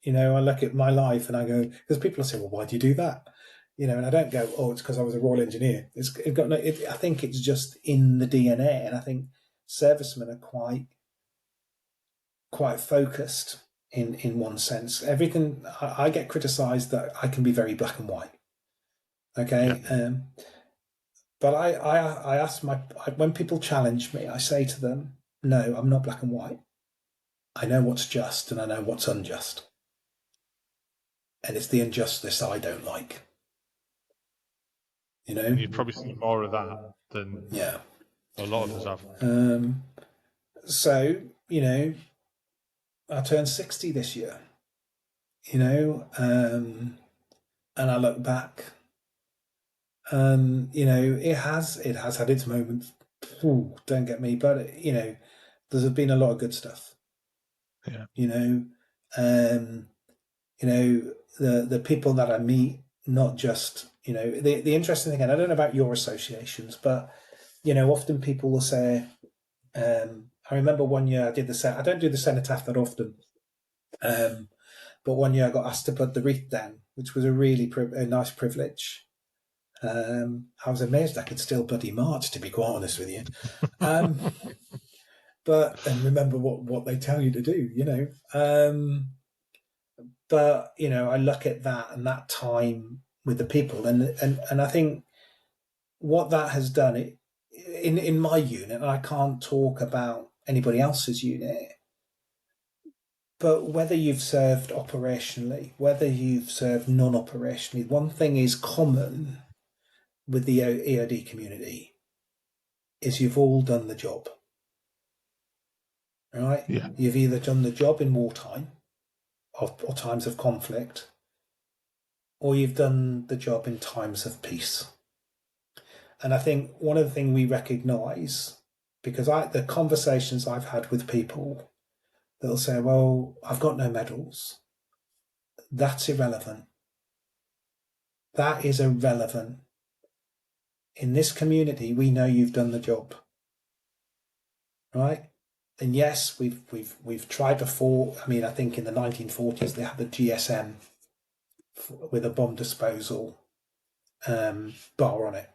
I look at my life and I go, because people will say, well, why do you do that? And I don't go, oh, it's because I was a Royal Engineer. It got no. I think it's just in the DNA, and I think servicemen are quite focused in one sense. Everything I get criticised that I can be very black and white. Okay, Yeah. but I ask when people challenge me, I say to them, no, I'm not black and white. I know what's just and I know what's unjust, and it's the injustice I don't like. And you've probably seen more of that than Yeah. a lot of us have. So I turned 60 this year. And I look back, and it has had its moments. Ooh, don't get me, but there's been a lot of good stuff. Yeah. You know, um, the people that I meet, not just the interesting thing, and I don't know about your associations, but often people will say, I remember one year I did I don't do the cenotaph that often, but one year I got asked to put the wreath down, which was a really a nice privilege. I was amazed I could still bloody march, to be quite honest with you. And remember what they tell you to do. But I look at that and that time with the people, and I think what that has done in my unit, and I can't talk about anybody else's unit, but whether you've served operationally, whether you've served non-operationally, one thing is common with the EOD community is you've all done the job, right? Yeah. You've either done the job in wartime or times of conflict, or you've done the job in times of peace. And I think one of the things we recognise, because the conversations I've had with people, they'll say, well, I've got no medals. That's irrelevant. That is irrelevant. In this community, we know you've done the job, right? And yes, we've tried before. I mean, I think in the 1940s they had the GSM with a bomb disposal bar on it,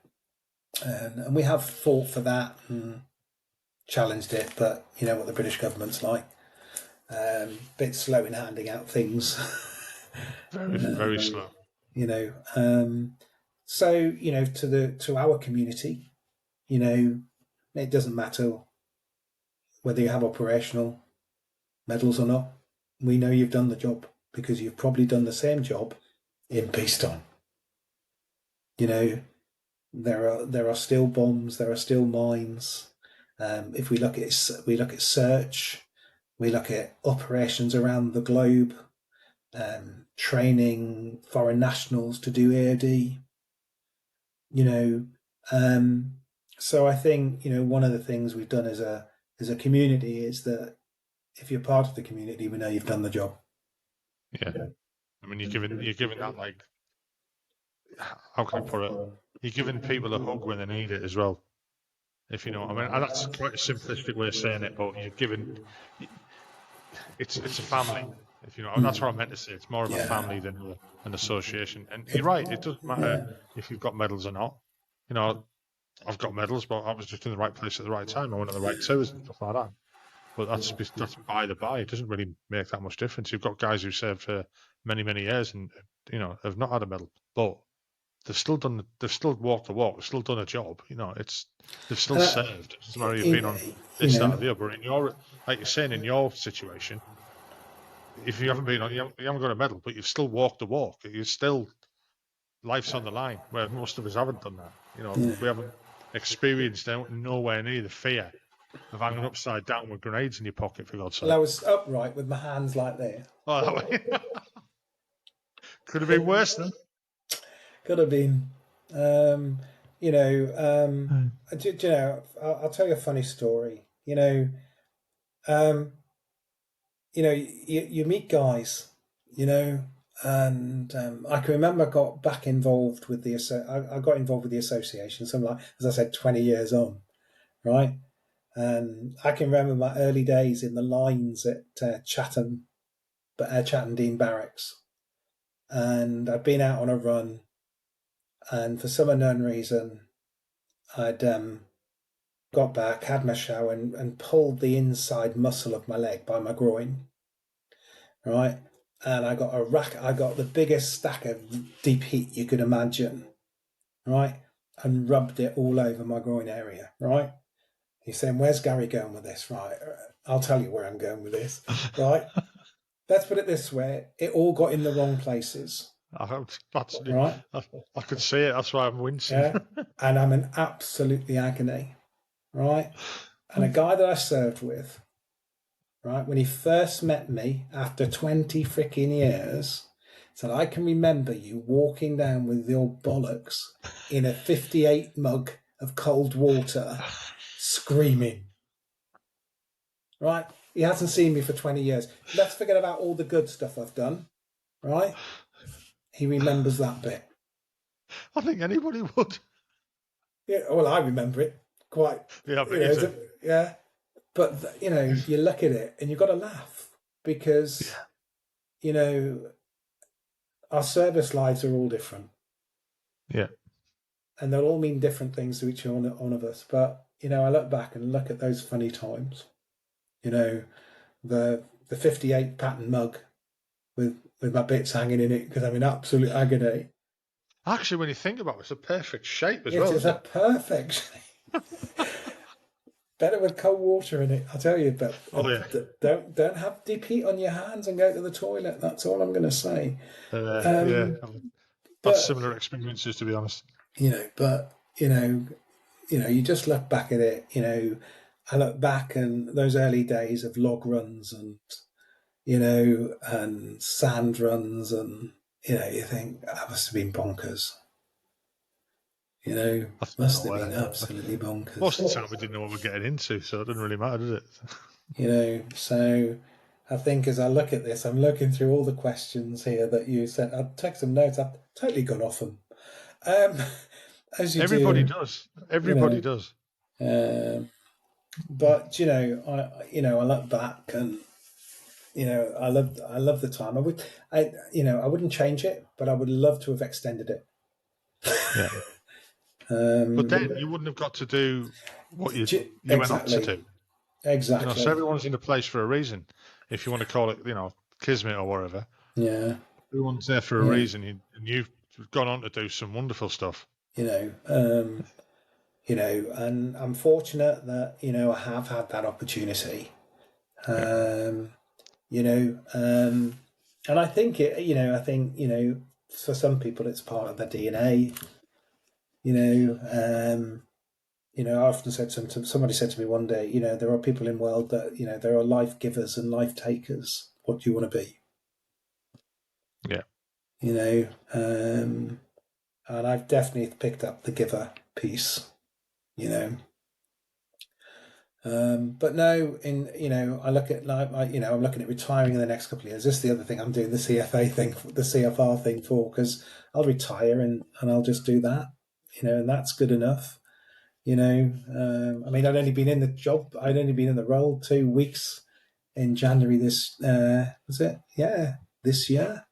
and we have fought for that and challenged it. But you know what the British government's like, bit slow in handing out things. Very, very slow. So to our community, it doesn't matter whether you have operational medals or not. We know you've done the job because you've probably done the same job in peacetime. There are still bombs, there are still mines. If we look at search, we look at operations around the globe, training foreign nationals to do AOD. So I think one of the things we've done as a community is that if you're part of the community, we know you've done the job. Yeah. I mean, you're giving that, like, how can I put it? You're giving people a hug when they need it as well. If you know, I mean, and that's quite a simplistic way of saying it, but you're giving it's a family. If you know, that's what I meant to say. It's more of a Yeah. family than an association. And you're It, right. It doesn't matter yeah. if you've got medals or not. You know, I've got medals, but I was just in the right place at the right time. I went on the right tours and stuff like that. But that's by the by. It doesn't really make that much difference. You've got guys who served for many, many years and have not had a medal, but they've still walked the walk. They've still done a job. They've still And served. It doesn't matter if you've in, been on you this, that, know, or the other. Like you're saying, in your situation, if you haven't been on, you haven't got a medal, but you've still walked the walk. You still life's on the line. Where most of us haven't done that. yeah. We haven't experienced nowhere near the fear of hanging upside down with grenades in your pocket, for God's Well, I sake. was upright with my hands like that. Oh, that way. Could have been worse then. Could have been. Um, you know, Mm. I'll tell you a funny story. Um, you meet guys, and I can remember I got back involved with I got involved with the association, something like, as I said, 20 years on, right? And I can remember my early days in the lines at Chatham, Chatham Dean Barracks, and I'd been out on a run, And for some unknown reason, I'd got back, had my shower, and pulled the inside muscle of my leg by my groin, right? And I got I got the biggest stack of deep heat you could imagine, right? And rubbed it all over my groin area, right? He's saying, "Where's Gary going with this?" Right, I'll tell you where I'm going with this, right? Let's put it this way: it all got in the wrong places, right? I could see it. That's why I'm wincing. Yeah, and I'm in absolutely agony, right? And a guy that I served with, right, when he first met me after 20 freaking years, said, "I can remember you walking down with your bollocks in a 58 mug of cold water, screaming." Right? He hasn't seen me for 20 years. Let's forget about all the good stuff I've done, right? He remembers that bit. I think anybody would. Yeah, well, I remember it quite. Yeah, but you do. Yeah. But you look at it and you've got to laugh because our service lives are all different. Yeah. And they'll all mean different things to each one of us. But I look back and look at those funny times. The 58 pattern mug with my bits hanging in it because I'm in absolute agony. Actually, when you think about it, it's a perfect shape as It well, is isn't a perfect shape. Better with cold water in it, I tell you. But don't have deep heat on your hands and go to the toilet. That's all I'm going to say. Yeah, that's similar experiences, to be honest. But you just look back at it. I look back and those early days of log runs and and sand runs, and you think that must have been bonkers. Must have been absolutely bonkers. Most of the time, we didn't know what we were getting into, so it didn't really matter, did it? So I think as I look at this, I'm looking through all the questions here that you sent. I'll take some notes. I've totally gone off them. As you Everybody do. does. Everybody does. But I look back and I love the time. I wouldn't change it, but I would love to have extended it. Yeah. But then you wouldn't have got to do what you went on to do. Exactly. So everyone's in a place for a reason. If you want to call it, kismet or whatever. Yeah. Everyone's there for a reason, and you've gone on to do some wonderful stuff. And I'm fortunate that I have had that opportunity. And I think for some people it's part of their DNA. I often said somebody said to me one day, there are people in the world that there are life givers and life takers. What do you want to be? Yeah. And I've definitely picked up the giver piece. But no, I look at I'm looking at retiring in the next couple of years. This is the other thing I'm doing the CFR thing for, because I'll retire and I'll just do that, and that's good enough. I'd only been in the job, I'd only been in the role 2 weeks in January this this year,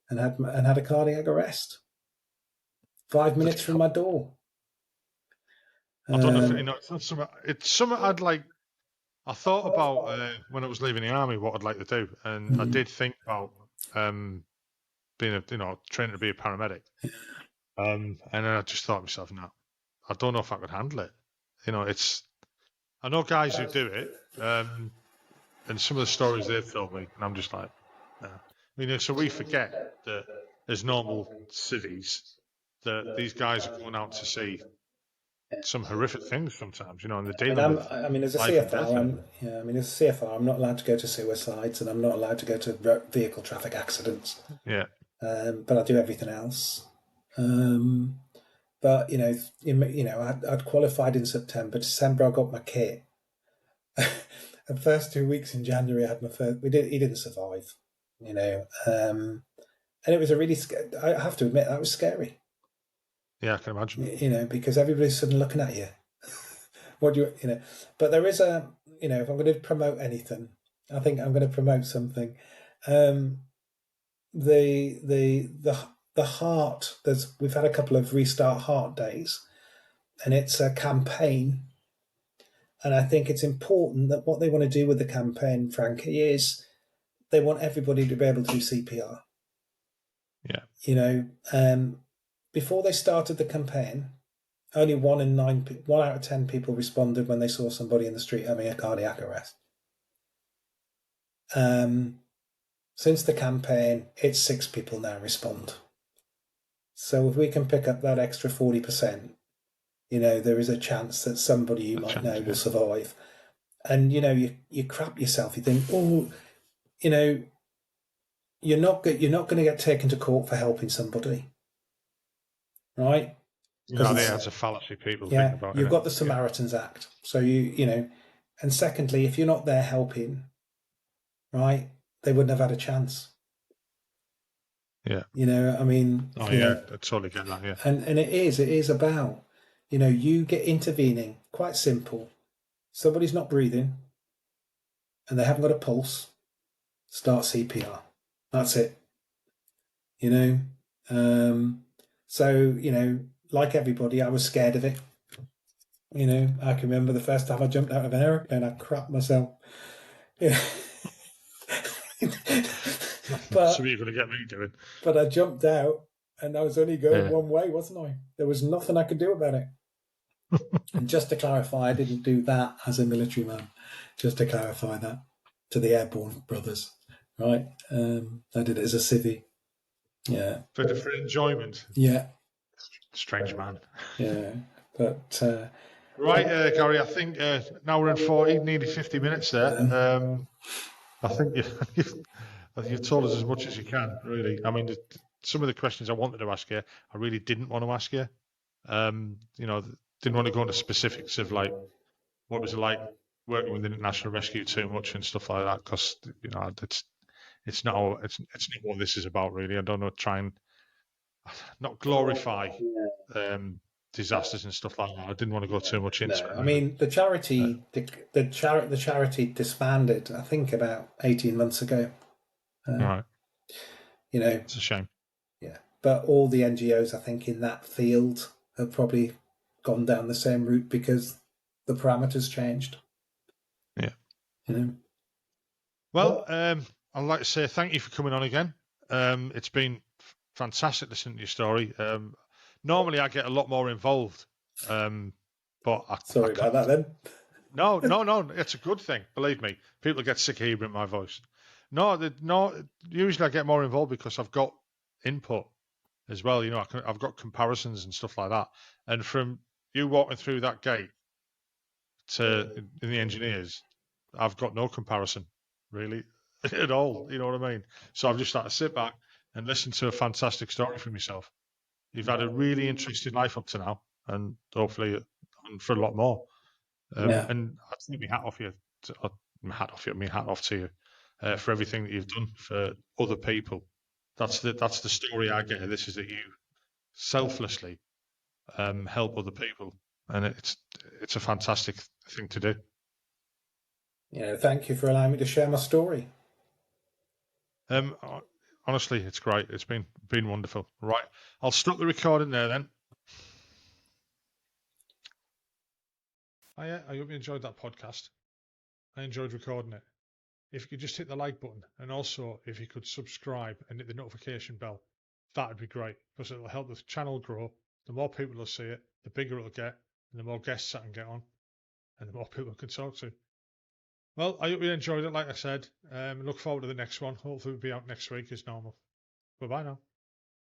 and had a cardiac arrest 5 minutes from my door. I don't know if it's something I'd like. I thought about when I was leaving the army what I'd like to do, and I did think about being training to be a paramedic. And then I just thought to myself, no, I don't know if I could handle it. I know guys who do it, and some of the stories they've told me, and I'm just like, no. So we forget that as normal cities, that these guys are going out to see some horrific things sometimes, and they're dealing with as a life and CFR, death. as a CFR, I'm not allowed to go to suicides, and I'm not allowed to go to vehicle traffic accidents. Yeah. But I do everything else. But I'd qualified in September. December, I got my kit. The first 2 weeks in January, I had my first. He didn't survive, and it was I have to admit, that was scary. Yeah, I can imagine. Because everybody's suddenly looking at you. What do you. But there is if I'm going to promote anything, I think I'm going to promote something. The the heart. We've had a couple of Restart Heart days, and it's a campaign. And I think it's important that what they want to do with the campaign, Frankie, is they want everybody to be able to do CPR. Yeah. You know, before they started the campaign, only 1 out of 10 people responded when they saw somebody in the street having a cardiac arrest. Since the campaign, it's 6 people now respond. So if we can pick up that extra 40%, you know, there is a chance that somebody you might know will survive. And, you know, you crap yourself. You think, oh, you know, you're not going to get taken to court for helping somebody, right? Because that's a fallacy people think about. You've got the Samaritan's Act. So you know, and secondly, if you're not there helping, right, they wouldn't have had a chance. Yeah. You know, I mean, I totally get that. Yeah. And it is about, you know, you get intervening. Quite simple. Somebody's not breathing, and they haven't got a pulse. Start CPR. That's it. You know, so you know, like everybody, I was scared of it. You know, I can remember the first time I jumped out of an aeroplane, I crapped myself. Yeah. But so you're going to get me doing. But I jumped out, and I was only going one way, wasn't I? There was nothing I could do about it. And just to clarify, I didn't do that as a military man. Just to clarify that to the airborne brothers, right? I did it as a civvy. Yeah. For enjoyment. Yeah. Strange man. Yeah. But right, Gary, I think now we're in 40, nearly 50 minutes there. I think you've told us as much as you can, really. I mean, some of the questions I wanted to ask you, I really didn't want to ask you. You know, didn't want to go into specifics of like what was it like working with International Rescue too much and stuff like that, because you know it's not what this is about, really. I don't know, try and not glorify disasters and stuff like that. I didn't want to go too much into it. I mean, the charity disbanded, I think, about 18 months ago. Right. You know, it's a shame. Yeah, but all the NGOs, I think, in that field have probably gone down the same route because the parameters changed. Yeah. You know. Well, I'd like to say thank you for coming on again. It's been fantastic listening to your story. Normally, I get a lot more involved, but sorry about that. Then. No, it's a good thing. Believe me, people get sick of hearing my voice. No. Usually, I get more involved because I've got input as well. You know, I've got comparisons and stuff like that. And from you walking through that gate to in the engineers, I've got no comparison really at all. You know what I mean? So I've just had to sit back and listen to a fantastic story from yourself. You've had a really interesting life up to now, and hopefully for a lot more. And I take my hat off to you for everything that you've done for other people. That's the story I get. This is that you selflessly help other people, and it's a fantastic thing to do. Yeah, thank you for allowing me to share my story. Honestly, it's great. It's been wonderful. Right, I'll stop the recording there then. I hope you enjoyed that podcast. I enjoyed recording it. If you could just hit the like button, and also if you could subscribe and hit the notification bell, that would be great, because it'll help the channel grow. The more people will see it, the bigger it'll get, and the more guests I can get on, and the more people I can talk to. Well, I hope you enjoyed it, like I said. Look forward to the next one. Hopefully it'll be out next week as normal. Bye-bye now.